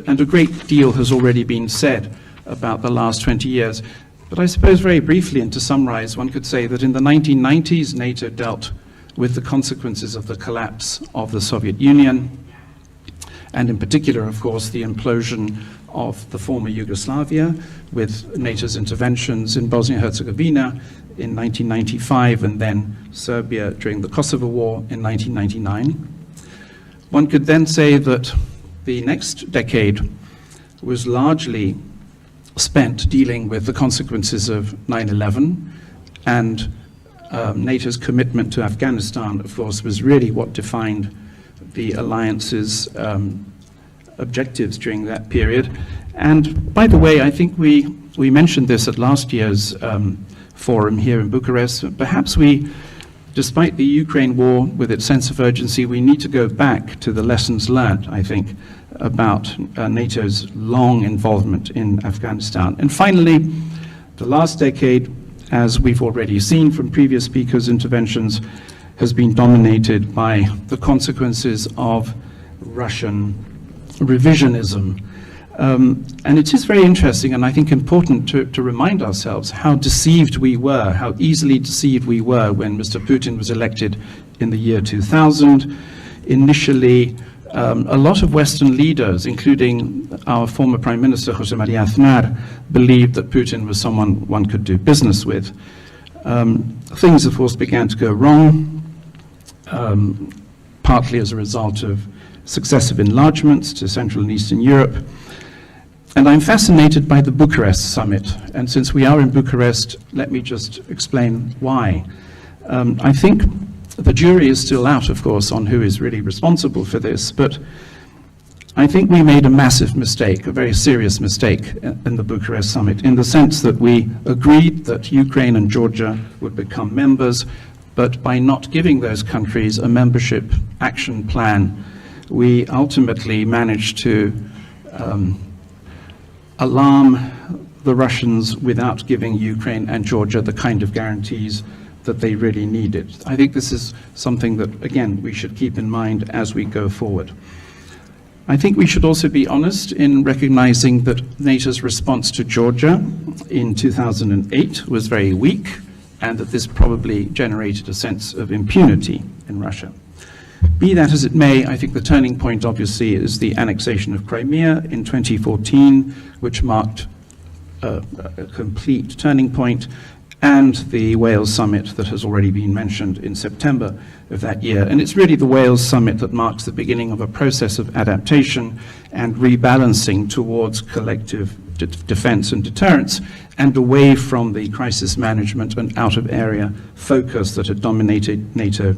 And a great deal has already been said about the last 20 years. But I suppose very briefly, and to summarize, one could say that in the 1990s, NATO dealt with the consequences of the collapse of the Soviet Union, and in particular, of course, the implosion of the former Yugoslavia, with NATO's interventions in Bosnia-Herzegovina in 1995, and then Serbia during the Kosovo War in 1999. One could then say that the next decade was largely spent dealing with the consequences of 9/11 and NATO's commitment to Afghanistan, of course, was really what defined the alliance's objectives during that period. And by the way, I think we mentioned this at last year's forum here in Bucharest. Perhaps we, despite the Ukraine war with its sense of urgency, we need to go back to the lessons learned, I think, about NATO's long involvement in Afghanistan. And finally, the last decade, as we've already seen from previous speakers' interventions, has been dominated by the consequences of Russian revisionism. And it is very interesting and I think important to remind ourselves how deceived we were, how easily deceived we were when Mr. Putin was elected in the year 2000. Initially, a lot of Western leaders, including our former Prime Minister, José María Aznar, believed that Putin was someone one could do business with. Things, of course, began to go wrong, partly as a result of successive enlargements to Central and Eastern Europe. And I'm fascinated by the Bucharest Summit. And since we are in Bucharest, let me just explain why. I think the jury is still out, of course, on who is really responsible for this, but I think we made a massive mistake, a very serious mistake in the Bucharest Summit, in the sense that we agreed that Ukraine and Georgia would become members, but by not giving those countries a membership action plan, we ultimately managed to alarm the Russians without giving Ukraine and Georgia the kind of guarantees that they really needed. I think this is something that, again, we should keep in mind as we go forward. I think we should also be honest in recognizing that NATO's response to Georgia in 2008 was very weak, and that this probably generated a sense of impunity in Russia. Be that as it may, I think the turning point, obviously, is the annexation of Crimea in 2014, which marked a complete turning point, and the Wales Summit that has already been mentioned in September of that year. And it's really the Wales Summit that marks the beginning of a process of adaptation and rebalancing towards collective defense and deterrence, and away from the crisis management and out-of-area focus that had dominated NATO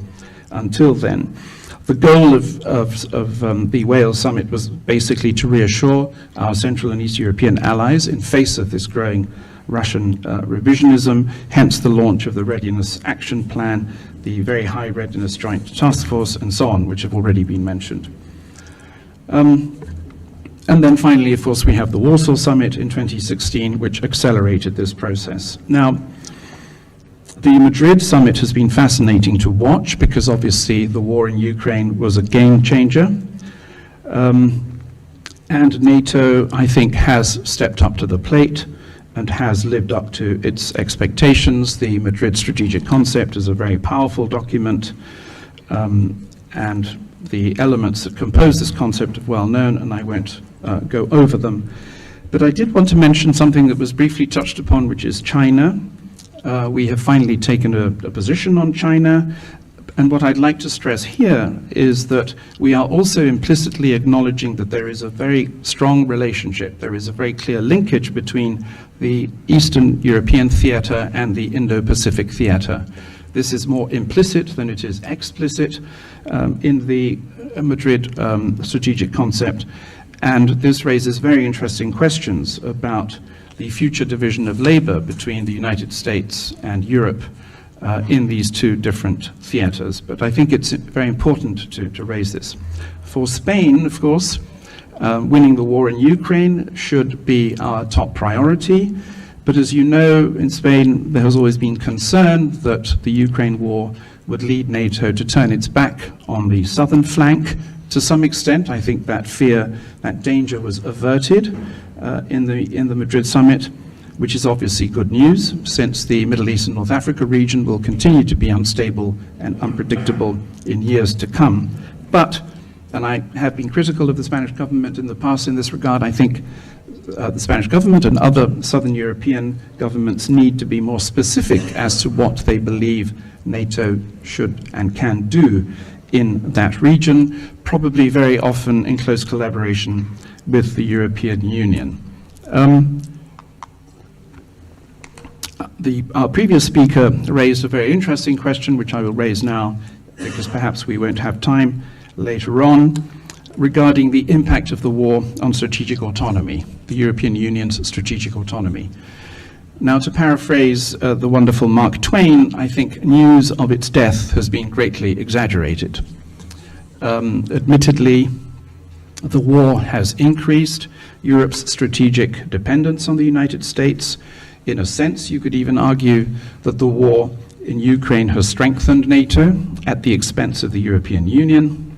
until then. The goal of the Wales Summit was basically to reassure our Central and East European allies in face of this growing Russian revisionism, hence the launch of the Readiness Action Plan, the Very High Readiness Joint Task Force, and so on, which have already been mentioned. And then finally, of course, we have the Warsaw Summit in 2016, which accelerated this process. Now, the Madrid Summit has been fascinating to watch because obviously the war in Ukraine was a game changer. And NATO, I think, has stepped up to the plate and has lived up to its expectations. The Madrid Strategic Concept is a very powerful document, and the elements that compose this concept are well known, and I won't go over them. But I did want to mention something that was briefly touched upon, which is China. We have finally taken a position on China, and what I'd like to stress here is that we are also implicitly acknowledging that there is a very strong relationship, there is a very clear linkage between the Eastern European theater and the Indo-Pacific theater. This is more implicit than it is explicit in the Madrid strategic concept, and this raises very interesting questions about the future division of labor between the United States and Europe in these two different theaters. But I think it's very important to raise this. For Spain, of course, winning the war in Ukraine should be our top priority. But as you know, in Spain, there has always been concern that the Ukraine war would lead NATO to turn its back on the southern flank. To some extent, I think that fear, that danger was averted in the Madrid Summit, which is obviously good news, since the Middle East and North Africa region will continue to be unstable and unpredictable in years to come. But, and I have been critical of the Spanish government in the past in this regard, I think the Spanish government and other Southern European governments need to be more specific as to what they believe NATO should and can do in that region, probably very often in close collaboration with the European Union. Our previous speaker raised a very interesting question, which I will raise now, because perhaps we won't have time later on, regarding the impact of the war on strategic autonomy, the European Union's strategic autonomy. Now, to paraphrase the wonderful Mark Twain, I think news of its death has been greatly exaggerated. Admittedly, the war has increased Europe's strategic dependence on the United States. In a sense, you could even argue that the war in Ukraine has strengthened NATO at the expense of the European Union.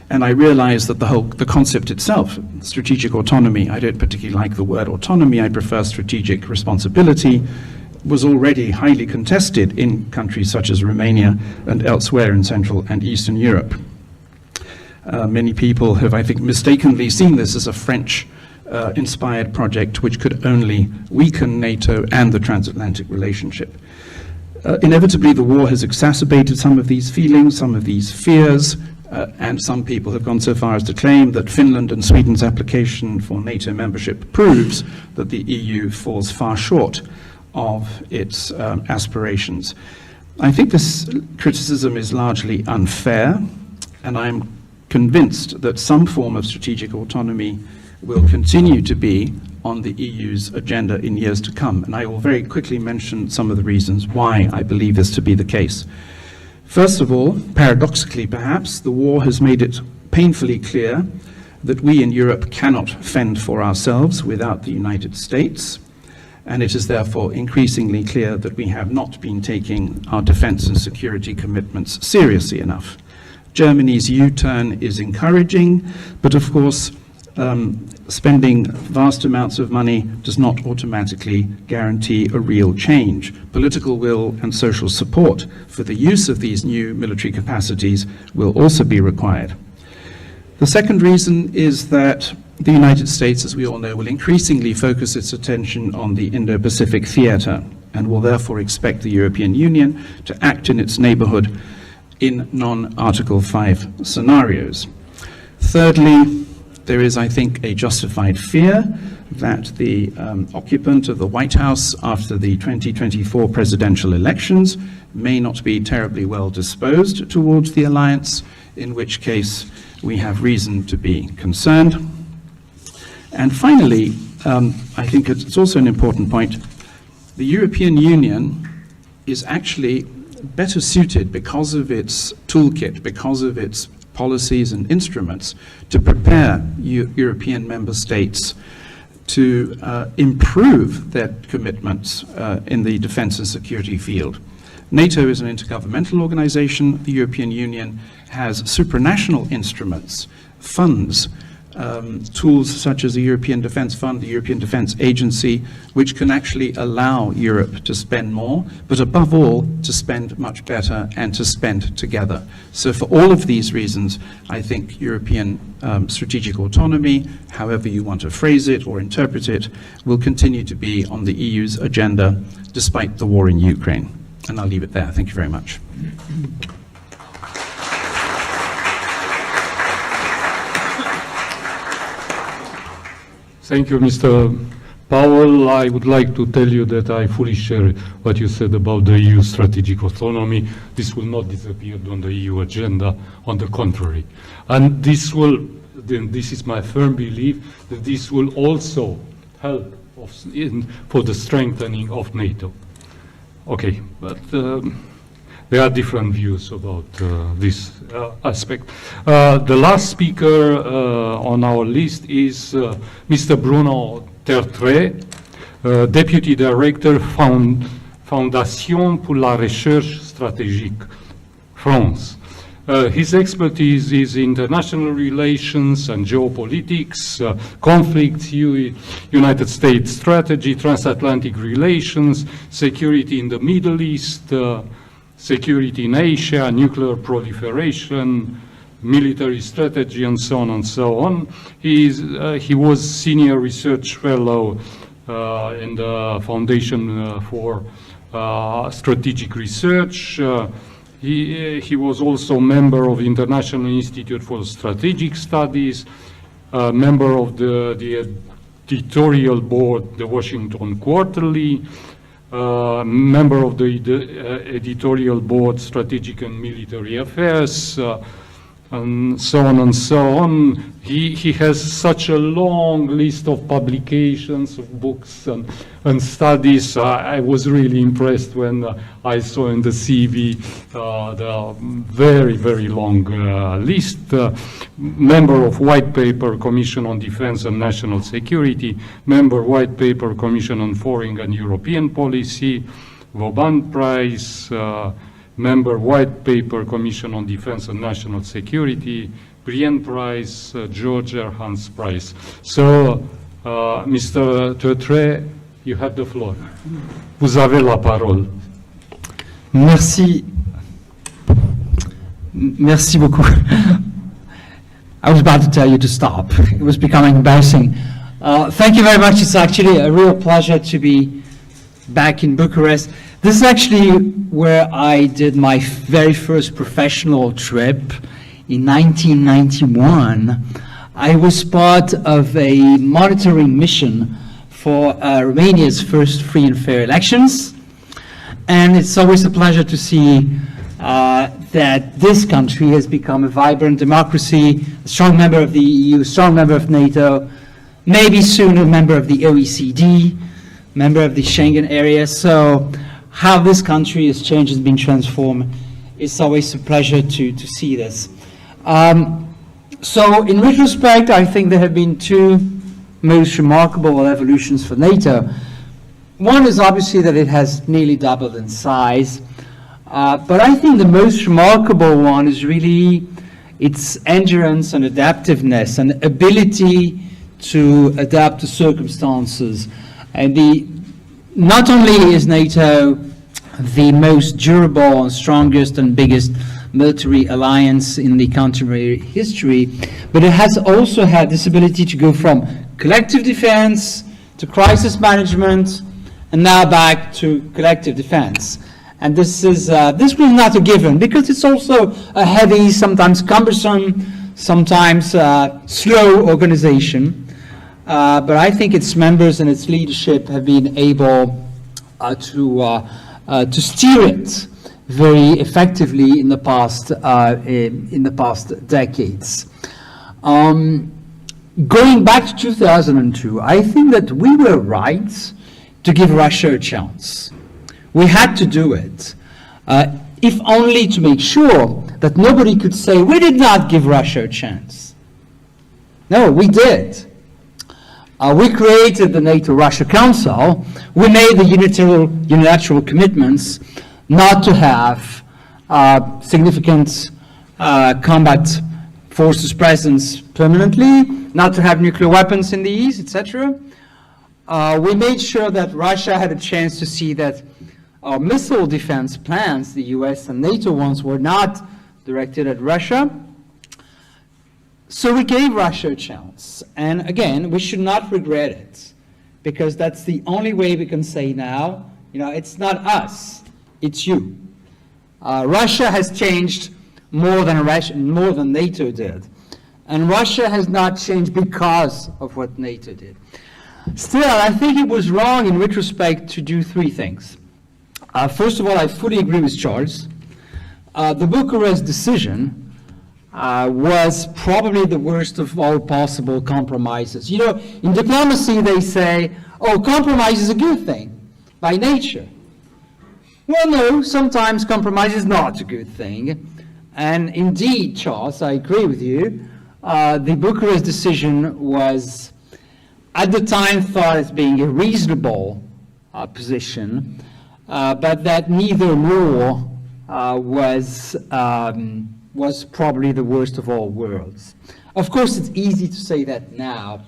And I realize that the concept itself, strategic autonomy, I don't particularly like the word autonomy, I prefer strategic responsibility, was already highly contested in countries such as Romania and elsewhere in Central and Eastern Europe. Many people have, I think, mistakenly seen this as a French inspired project which could only weaken NATO and the transatlantic relationship. Inevitably, the war has exacerbated some of these feelings, some of these fears, and some people have gone so far as to claim that Finland and Sweden's application for NATO membership proves that the EU falls far short of its aspirations. I think this criticism is largely unfair, and I'm convinced that some form of strategic autonomy will continue to be on the EU's agenda in years to come. And I will very quickly mention some of the reasons why I believe this to be the case. First of all, paradoxically perhaps, the war has made it painfully clear that we in Europe cannot fend for ourselves without the United States, and it is therefore increasingly clear that we have not been taking our defense and security commitments seriously enough. Germany's U-turn is encouraging, but of course, spending vast amounts of money does not automatically guarantee a real change. Political will and social support for the use of these new military capacities will also be required. The second reason is that the United States, as we all know, will increasingly focus its attention on the Indo-Pacific theater and will therefore expect the European Union to act in its neighborhood in non-Article 5 scenarios. Thirdly, there is, I think, a justified fear that the occupant of the White House after the 2024 presidential elections may not be terribly well disposed towards the alliance, in which case we have reason to be concerned. And finally, I think it's also an important point, the European Union is actually better suited because of its toolkit, because of its policies and instruments to prepare European member states to improve their commitments in the defense and security field. NATO is an intergovernmental organization. The European Union has supranational instruments, funds, tools such as the European Defence Fund, the European Defence Agency, which can actually allow Europe to spend more, but above all, to spend much better and to spend together. So for all of these reasons, I think European strategic autonomy, however you want to phrase it or interpret it, will continue to be on the EU's agenda despite the war in Ukraine. And I'll leave it there. Thank you very much. Thank you, Mr. Powell. I would like to tell you that I fully share what you said about the EU strategic autonomy. This will not disappear on the EU agenda, on the contrary. And this is my firm belief, that this will also help for the strengthening of NATO. Okay, but there are different views about this aspect. The last speaker on our list is Mr. Bruno Tertre, Deputy Director, Fondation pour la Recherche Stratégique, France. His expertise is international relations and geopolitics, conflicts, United States strategy, transatlantic relations, security in the Middle East, security in Asia, nuclear proliferation, military strategy, and so on and so on. He was senior research fellow in the Foundation for Strategic Research. He was also member of the International Institute for Strategic Studies, member of the editorial board, the Washington Quarterly, member of the editorial board, Strategic and Military Affairs, and so on and so on. He has such a long list of publications, of books and studies. I was really impressed when I saw in the CV the very, very long list. Member of White Paper Commission on Defense and National Security, member White Paper Commission on Foreign and European Policy, Vauban Prize, member White Paper Commission on Defense and National Security, Brienne Prize, George Erhans Prize. So, Mr. Tertre, you have the floor. Vous avez la parole. Merci. Merci beaucoup. I was about to tell you to stop. It was becoming embarrassing. Thank you very much. It's actually a real pleasure to be back in Bucharest. This is actually where I did my very first professional trip in 1991. I was part of a monitoring mission for Romania's first free and fair elections. And it's always a pleasure to see that this country has become a vibrant democracy, a strong member of the EU, a strong member of NATO, maybe soon a member of the OECD, member of the Schengen area. So how this country has changed and been transformed, it's always a pleasure to see this. So in retrospect, I think there have been two most remarkable evolutions for NATO. One is obviously that it has nearly doubled in size, but I think the most remarkable one is really its endurance and adaptiveness and ability to adapt to circumstances. And not only is NATO the most durable and strongest and biggest military alliance in the contemporary history, but it has also had this ability to go from collective defense to crisis management and now back to collective defense. And this was not a given because it's also a heavy, sometimes cumbersome, sometimes slow organization. But I think its members and its leadership have been able to steer it very effectively in the past decades. Going back to 2002, I think that we were right to give Russia a chance. We had to do it, if only to make sure that nobody could say we did not give Russia a chance. No, we did. We created the NATO-Russia Council. We made the unilateral commitments not to have significant combat forces presence permanently, not to have nuclear weapons in the East, etc. We made sure that Russia had a chance to see that our missile defense plans, the US and NATO ones, were not directed at Russia. So we gave Russia a chance. And again, we should not regret it, because that's the only way we can say now, it's not us, it's you. Russia has changed more than NATO did. And Russia has not changed because of what NATO did. Still, I think it was wrong in retrospect to do three things. First of all, I fully agree with Charles. The Bucharest decision was probably the worst of all possible compromises. In diplomacy they say, compromise is a good thing by nature. Well, no, sometimes compromise is not a good thing. And indeed, Charles, I agree with you, the Bucharest decision was at the time thought as being a reasonable position, but that neither nor was probably the worst of all worlds. Of course, it's easy to say that now,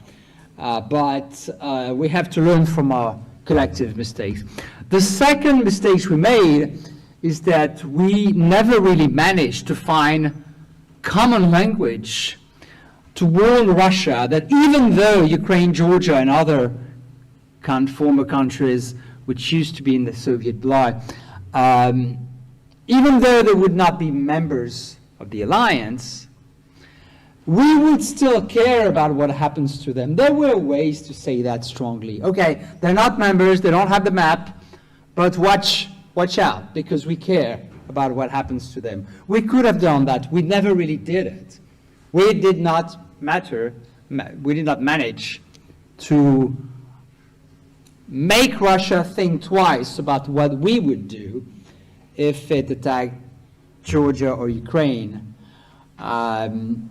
but we have to learn from our collective mistakes. The second mistake we made is that we never really managed to find common language to warn Russia that even though Ukraine, Georgia, and other former countries which used to be in the Soviet bloc, even though they would not be members of the alliance, we would still care about what happens to them. There were ways to say that strongly. Okay, they're not members, they don't have the map, But watch out, because we care about what happens to them. We could have done that. We never really did it. We did not manage to make Russia think twice about what we would do if it attacked Georgia or Ukraine. And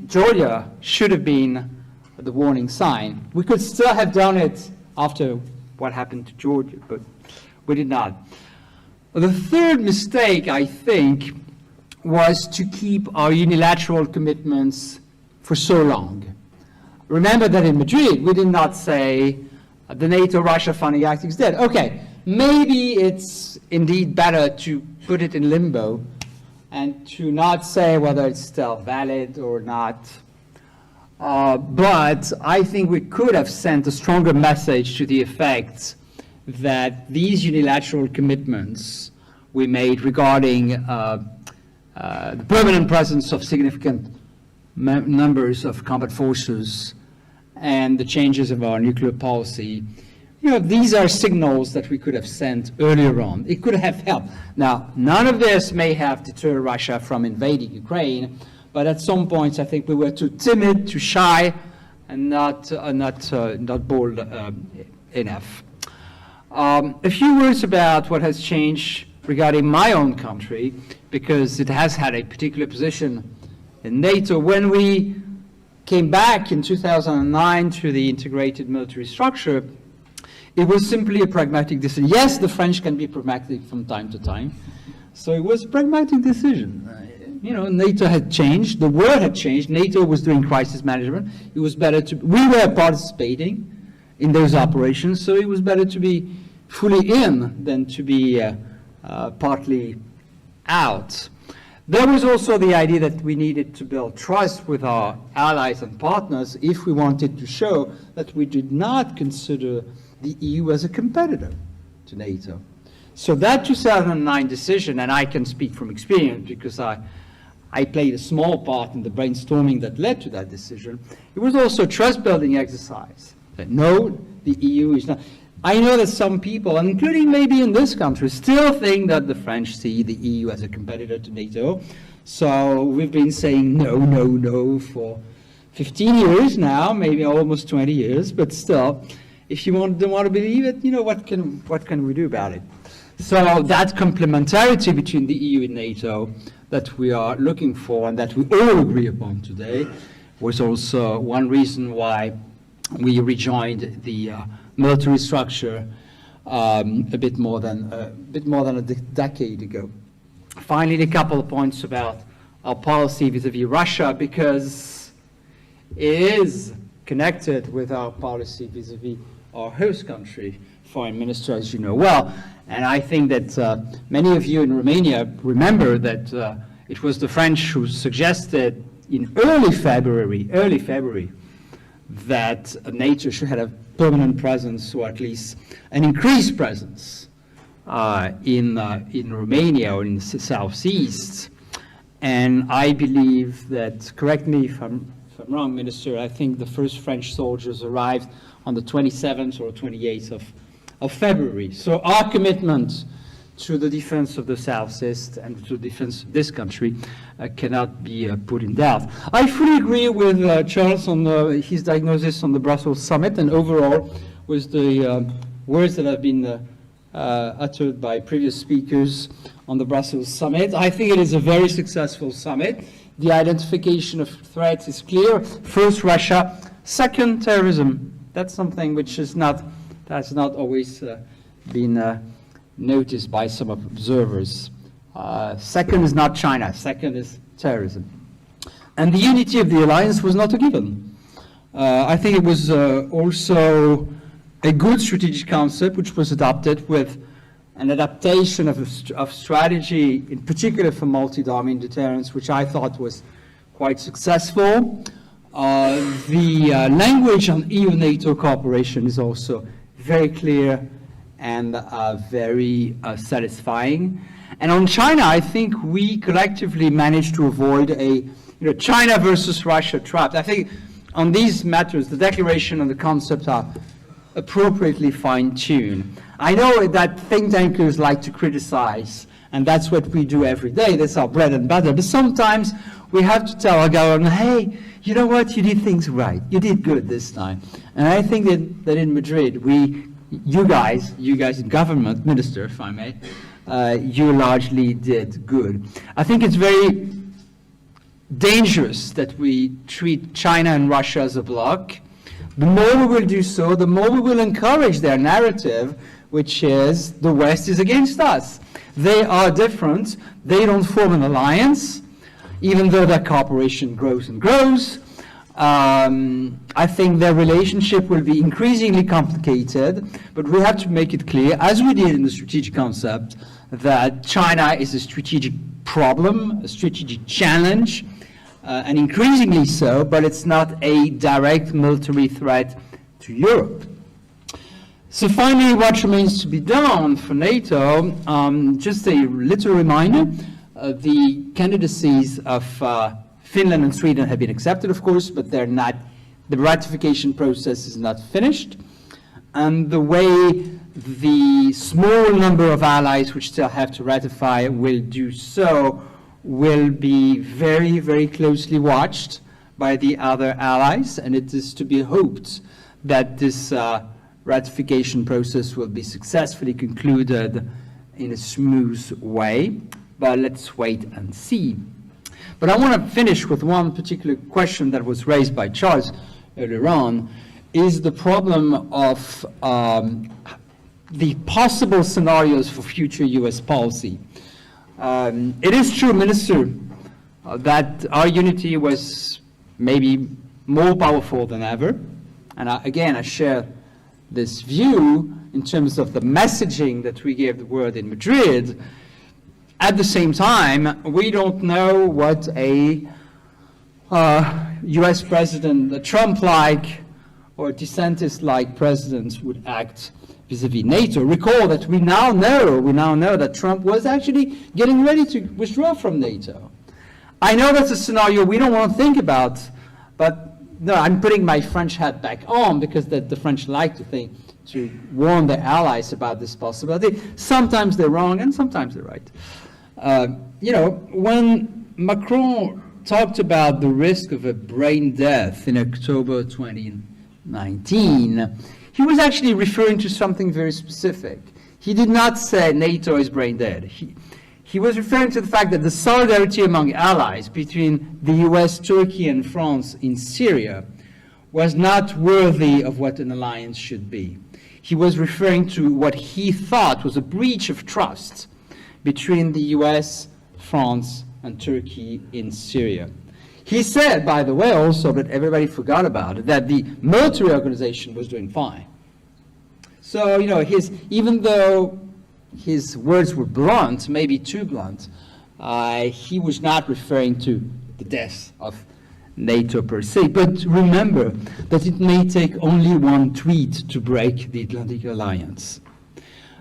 Georgia should have been the warning sign. We could still have done it after what happened to Georgia, but we did not. The third mistake, I think, was to keep our unilateral commitments for so long. Remember that in Madrid, we did not say the NATO-Russia funding act is dead. Okay, maybe it's indeed better to put it in limbo and to not say whether it's still valid or not. But I think we could have sent a stronger message to the effect that these unilateral commitments we made regarding the permanent presence of significant numbers of combat forces and the changes of our nuclear policy, these are signals that we could have sent earlier on. It could have helped. Now, none of this may have deterred Russia from invading Ukraine, but at some points I think we were too timid, too shy, and not bold enough. A few words about what has changed regarding my own country, because it has had a particular position in NATO. When we came back in 2009 to the integrated military structure, it was simply a pragmatic decision. Yes, the French can be pragmatic from time to time. So it was a pragmatic decision. NATO had changed, the world had changed, NATO was doing crisis management. It was better we were participating in those operations, so it was better to be fully in than to be partly out. There was also the idea that we needed to build trust with our allies and partners if we wanted to show that we did not consider the EU as a competitor to NATO. So that 2009 decision, and I can speak from experience because I played a small part in the brainstorming that led to that decision, it was also a trust-building exercise. That no, the EU is not. I know that some people, including maybe in this country, still think that the French see the EU as a competitor to NATO. So we've been saying no for 15 years now, maybe almost 20 years, but still, if you don't want to believe it, what can we do about it? So that complementarity between the EU and NATO that we are looking for and that we all agree upon today was also one reason why we rejoined the military structure a bit more than a decade ago. Finally, a couple of points about our policy vis-à-vis Russia, because it is connected with our policy vis-à-vis our host country, foreign minister, as you know well. And I think that many of you in Romania remember that it was the French who suggested in early February, that NATO should have a permanent presence, or at least an increased presence in Romania or in the southeast. And I believe that, correct me if I'm wrong, Minister, I think the first French soldiers arrived on the 27th or 28th of February. So our commitment to the defense of the southeast and to the defense of this country cannot be put in doubt. I fully agree with Charles on his diagnosis on the Brussels Summit, and overall with the words that have been uttered by previous speakers on the Brussels Summit. I think it is a very successful summit. The identification of threats is clear. First, Russia. Second, terrorism. That's something which has not always been noticed by some observers. Second is not China. Second is terrorism. And the unity of the alliance was not a given. I think it was also a good strategic concept which was adopted with an adaptation of strategy, in particular for multi-domain deterrence, which I thought was quite successful. The language on EU-NATO cooperation is also very clear and very satisfying. And on China, I think we collectively managed to avoid a China versus Russia trap. I think on these matters, the declaration and the concept are appropriately fine-tuned. I know that think tankers like to criticize, and that's what we do every day. That's our bread and butter. But sometimes we have to tell our government, hey, you know what? You did things right. You did good this time. And I think that in Madrid, you guys in government, minister, if I may, you largely did good. I think it's very dangerous that we treat China and Russia as a bloc. The more we will do so, the more we will encourage their narrative, which is the West is against us. They are different. They don't form an alliance, even though their cooperation grows and grows. I think their relationship will be increasingly complicated, but we have to make it clear, as we did in the strategic concept, that China is a strategic problem, a strategic challenge, and increasingly so, but it's not a direct military threat to Europe. So finally, what remains to be done for NATO, just a little reminder, the candidacies of Finland and Sweden have been accepted, of course, but they're not, the ratification process is not finished. And the way the small number of allies which still have to ratify will do so will be very, very closely watched by the other allies, and it is to be hoped that this ratification process will be successfully concluded in a smooth way, but let's wait and see. But I want to finish with one particular question that was raised by Charles earlier on, is the problem of the possible scenarios for future US policy. It is true, Minister, that our unity was maybe more powerful than ever. And again, I share this view in terms of the messaging that we gave the world in Madrid. At the same time, we don't know what a US president, a Trump-like or DeSantis-like president would act vis-a-vis NATO. Recall that we now know that Trump was actually getting ready to withdraw from NATO. I know that's a scenario we don't want to think about, but no, I'm putting my French hat back on because the French like to warn their allies about this possibility. Sometimes they're wrong and sometimes they're right. You know, when Macron talked about the risk of a brain death in October 2019, he was actually referring to something very specific. He did not say NATO is brain dead. He was referring to the fact that the solidarity among allies between the US, Turkey, and France in Syria was not worthy of what an alliance should be. He was referring to what he thought was a breach of trust between the US, France, and Turkey in Syria. He said, by the way, also, that everybody forgot about it, that the military organization was doing fine. So, you know, even though his words were blunt, maybe too blunt, he was not referring to the death of NATO per se. But remember that it may take only one tweet to break the Atlantic Alliance.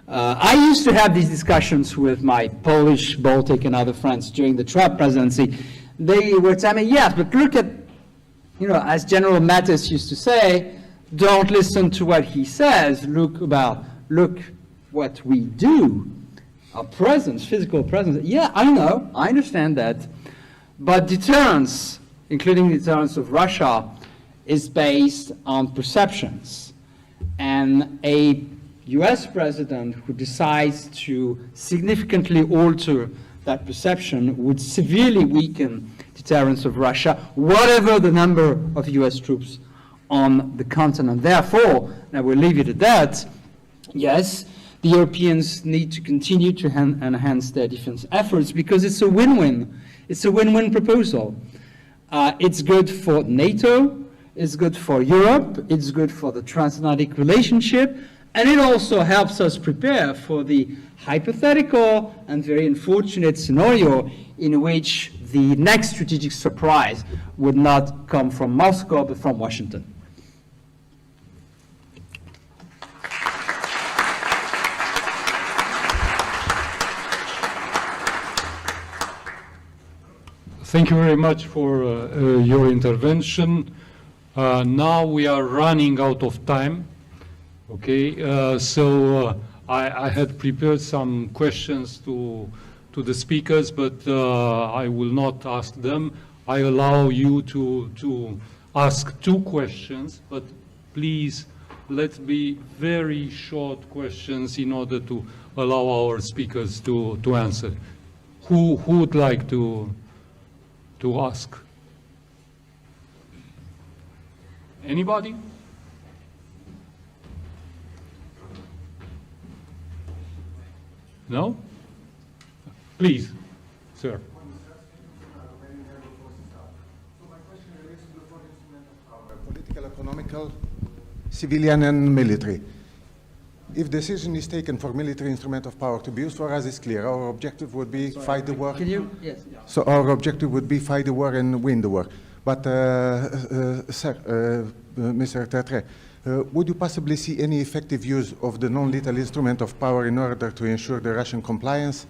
I used to have these discussions with my Polish, Baltic, and other friends during the Trump presidency. They were telling me, yes, but look at, you know, as General Mattis used to say, don't listen to what he says, look what we do, our presence, physical presence. Yeah, I know, I understand that. But deterrence, including deterrence of Russia, is based on perceptions. And a US president who decides to significantly alter that perception would severely weaken deterrence of Russia, whatever the number of US troops on the continent. Therefore, and I will leave it at that, yes, the Europeans need to continue to enhance their defense efforts because it's a win-win. It's a win-win proposal. It's good for NATO, it's good for Europe, it's good for the transatlantic relationship, and it also helps us prepare for the hypothetical and very unfortunate scenario in which the next strategic surprise would not come from Moscow, but from Washington. Thank you very much for your intervention. Now we are running out of time. Okay, so I had prepared some questions to the speakers, but I will not ask them. I allow you to ask 2 questions, but please let be very short questions in order to allow our speakers to answer. Who would like to ask? Anybody? No? Please, sir. Political, economical, civilian and military. If decision is taken for military instrument of power to be used, for us it's clear. Our objective would be fight the war. Can you? Yes. So our objective would be fight the war and win the war. But, sir, Mr. Tertre, would you possibly see any effective use of the non-lethal instrument of power in order to ensure the Russian compliance?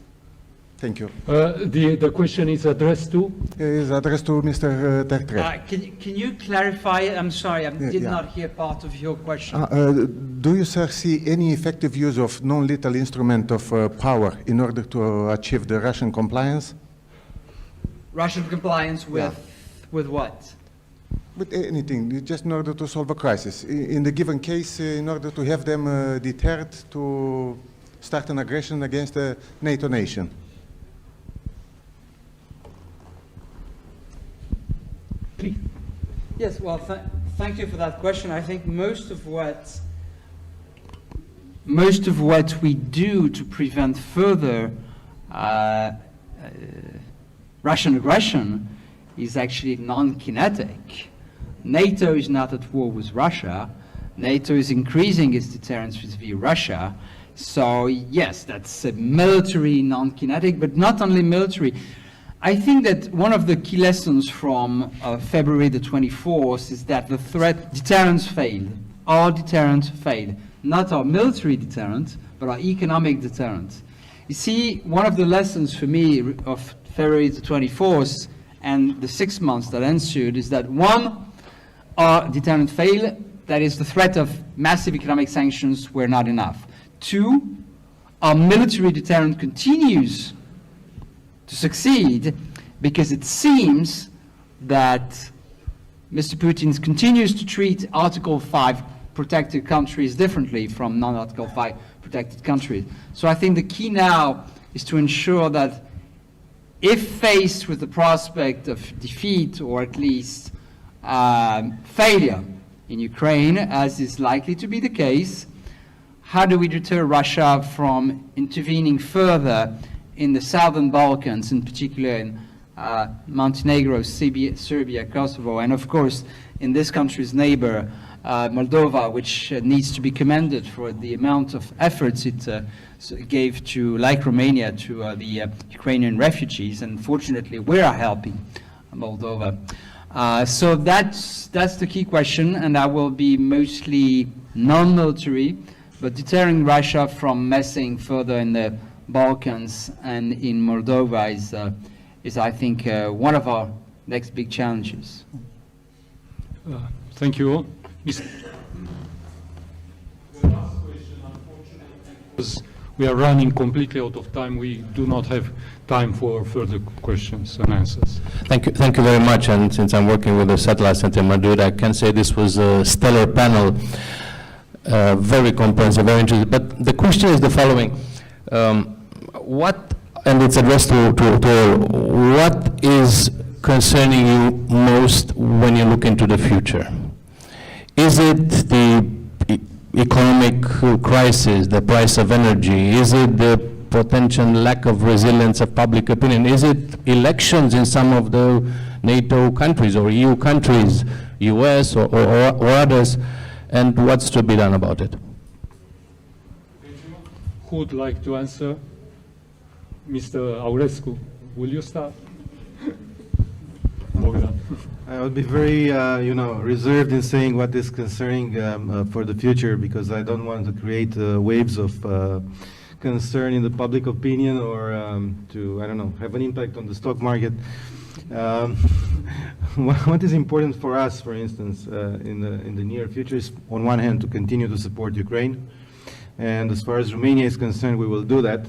Thank you. The question is addressed to? Is addressed to Mr. Tertre. Can you clarify it? I'm sorry, I did yeah. not hear part of your question. Do you, sir, see any effective use of non-lethal instrument of power in order to achieve the Russian compliance? Russian compliance with what? With anything, just in order to solve a crisis. In the given case, in order to have them deterred to start an aggression against a NATO nation. Yes, well, thank you for that question. I think most of what we do to prevent further Russian aggression is actually non-kinetic. NATO is not at war with Russia. NATO is increasing its deterrence vis-à-vis Russia. So yes, that's a military non-kinetic, but not only military. I think that one of the key lessons from February the 24th is that the threat deterrence failed. Our deterrent failed. Not our military deterrent, but our economic deterrent. You see, one of the lessons for me of February the 24th and the 6 months that ensued is that one, our deterrent failed, that is the threat of massive economic sanctions were not enough. 2, our military deterrent continues to succeed because it seems that Mr. Putin continues to treat Article 5 protected countries differently from non-Article 5 protected countries. So I think the key now is to ensure that if faced with the prospect of defeat or at least failure in Ukraine, as is likely to be the case, how do we deter Russia from intervening further in the southern Balkans, in particular in Montenegro, Serbia, Kosovo, and of course in this country's neighbor, Moldova, which needs to be commended for the amount of efforts it gave to, like Romania, to the Ukrainian refugees, and fortunately we are helping Moldova. So that's the key question, and I will be mostly non-military, but deterring Russia from messing further in the Balkans and in Moldova is I think, one of our next big challenges. Thank you all. The last question, unfortunately, because we are running completely out of time. We do not have time for further questions and answers. Thank you very much. And since I'm working with the Satellite Center in Madrid, I can say this was a stellar panel, very comprehensive, very interesting. But the question is the following. And it's addressed to all, what is concerning you most when you look into the future? Is it the economic crisis, the price of energy? Is it the potential lack of resilience of public opinion? Is it elections in some of the NATO countries or EU countries, US or others? And what's to be done about it? Who would like to answer? Mr. Aurescu, will you start? Bogdan. I would be very, reserved in saying what is concerning for the future, because I don't want to create waves of concern in the public opinion or to, I don't know, have an impact on the stock market. What is important for us, for instance, in the near future is, on one hand, to continue to support Ukraine. And as far as Romania is concerned, we will do that.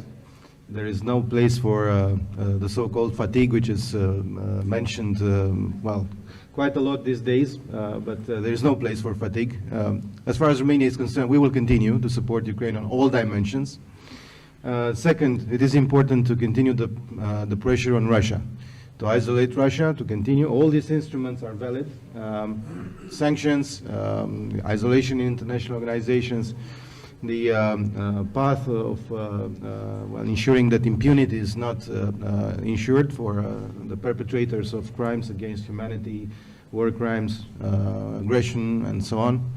There is no place for the so-called fatigue, which is mentioned, well, quite a lot these days, but there is no place for fatigue. As far as Romania is concerned, we will continue to support Ukraine on all dimensions. Second, it is important to continue the pressure on Russia, to isolate Russia, to continue. All these instruments are valid. Sanctions, isolation in international organizations, the path of well, ensuring that impunity is not ensured for the perpetrators of crimes against humanity, war crimes, aggression, and so on.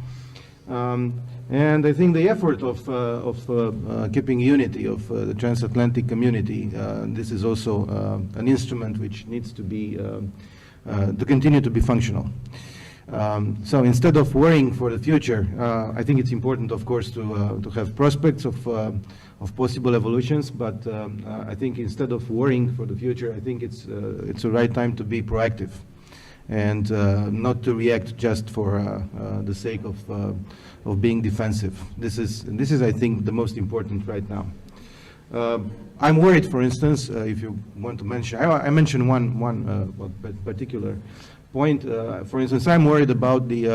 And I think the effort of keeping unity of the transatlantic community, this is also an instrument which needs to be to continue to be functional. So instead of worrying for the future, I think it's important, of course, to have prospects of possible evolutions. But I think instead of worrying for the future, I think it's the right time to be proactive and not to react just for the sake of being defensive. This is, I think, the most important right now. I'm worried, for instance, if you want to mention, I mentioned one particular point. For instance, I'm worried about the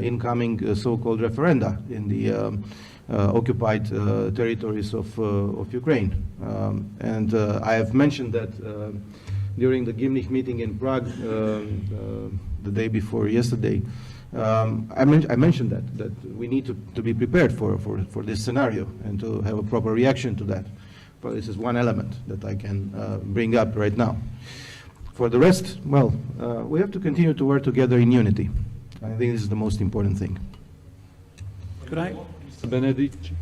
incoming so-called referenda in the occupied territories of Ukraine. And I have mentioned that during the Gimnich meeting in Prague the day before yesterday. I mentioned that we need to be prepared for this scenario and to have a proper reaction to that. But this is one element that I can bring up right now. For the rest, well, we have to continue to work together in unity. I think this is the most important thing. Could I? Mr. Benedict.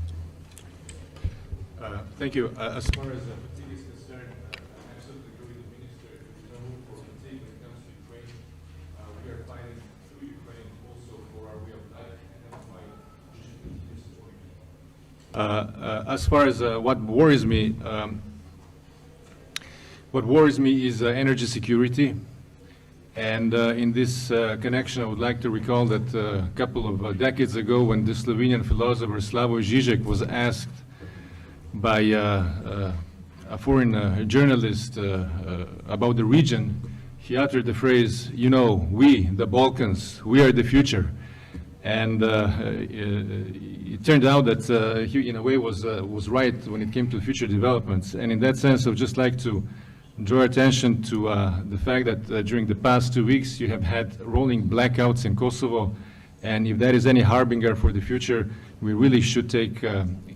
Thank you. As far as fatigue is concerned, I absolutely agree with the minister. There's no room for fatigue when it comes to Ukraine. We are fighting through Ukraine also for our way of life, and that's why we should continue supporting. As far as what worries me is energy security. And in this connection, I would like to recall that a couple of decades ago, when the Slovenian philosopher Slavoj Žižek was asked by a foreign journalist about the region, he uttered the phrase, you know, we, the Balkans, we are the future. And it turned out that he, in a way, was right when it came to future developments. And in that sense, I would just like to draw attention to the fact that during the past 2 weeks, you have had rolling blackouts in Kosovo. And if that is any harbinger for the future, we really should take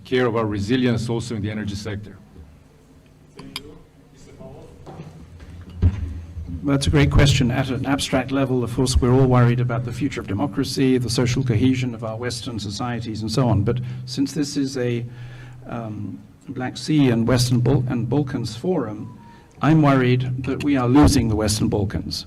care of our resilience also in the energy sector. That's a great question. At an abstract level, of course, we're all worried about the future of democracy, the social cohesion of our Western societies, and so on. But since this is a Black Sea and Western and Balkans forum, I'm worried that we are losing the Western Balkans.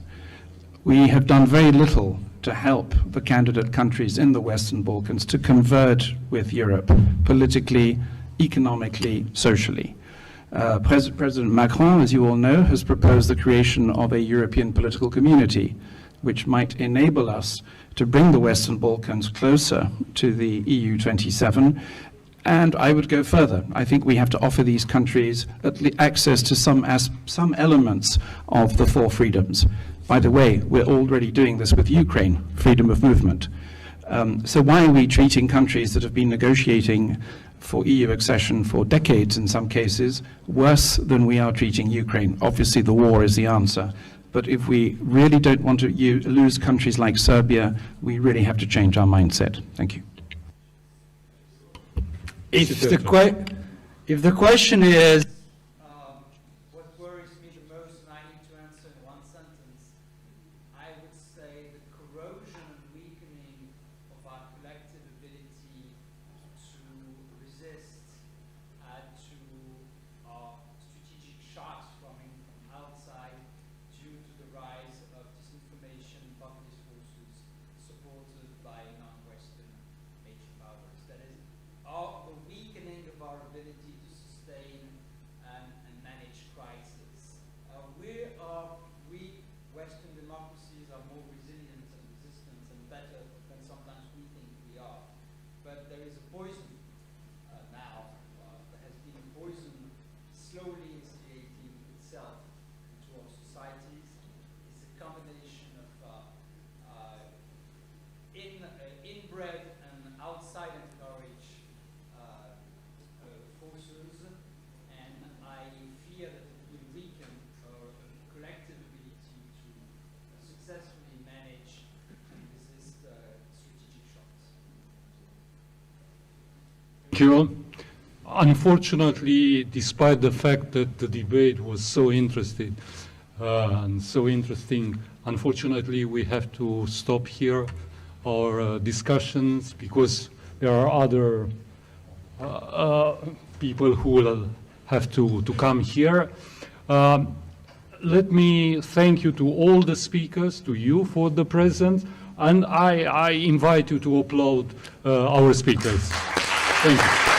We have done very little to help the candidate countries in the Western Balkans to converge with Europe, politically, economically, socially. President Macron, as you all know, has proposed the creation of a European political community, which might enable us to bring the Western Balkans closer to the EU 27. And I would go further. I think we have to offer these countries access to some elements of the four freedoms. By the way, we're already doing this with Ukraine, freedom of movement. So why are we treating countries that have been negotiating for EU accession for decades in some cases worse than we are treating Ukraine? Obviously the war is the answer. But if we really don't want to lose countries like Serbia, we really have to change our mindset. Thank you. If the question is, what worries me the most, and I need to answer in one sentence, I would say the corrosion and weakening of our collective ability to resist to strategic shocks coming from outside due to the rise of disinformation, populist forces supported by non-Western major powers. That is, the weakening of our ability to sustain and manage crisis. We Western democracies are more resilient and resistant and better than sometimes we think we are. But there is a poison now Thank you. Unfortunately, despite the fact that the debate was so interesting and so interesting, unfortunately, we have to stop here our discussions because there are other people who will have to come here. Let me thank you to all the speakers, to you for the presence, and I invite you to applaud our speakers. Thank you.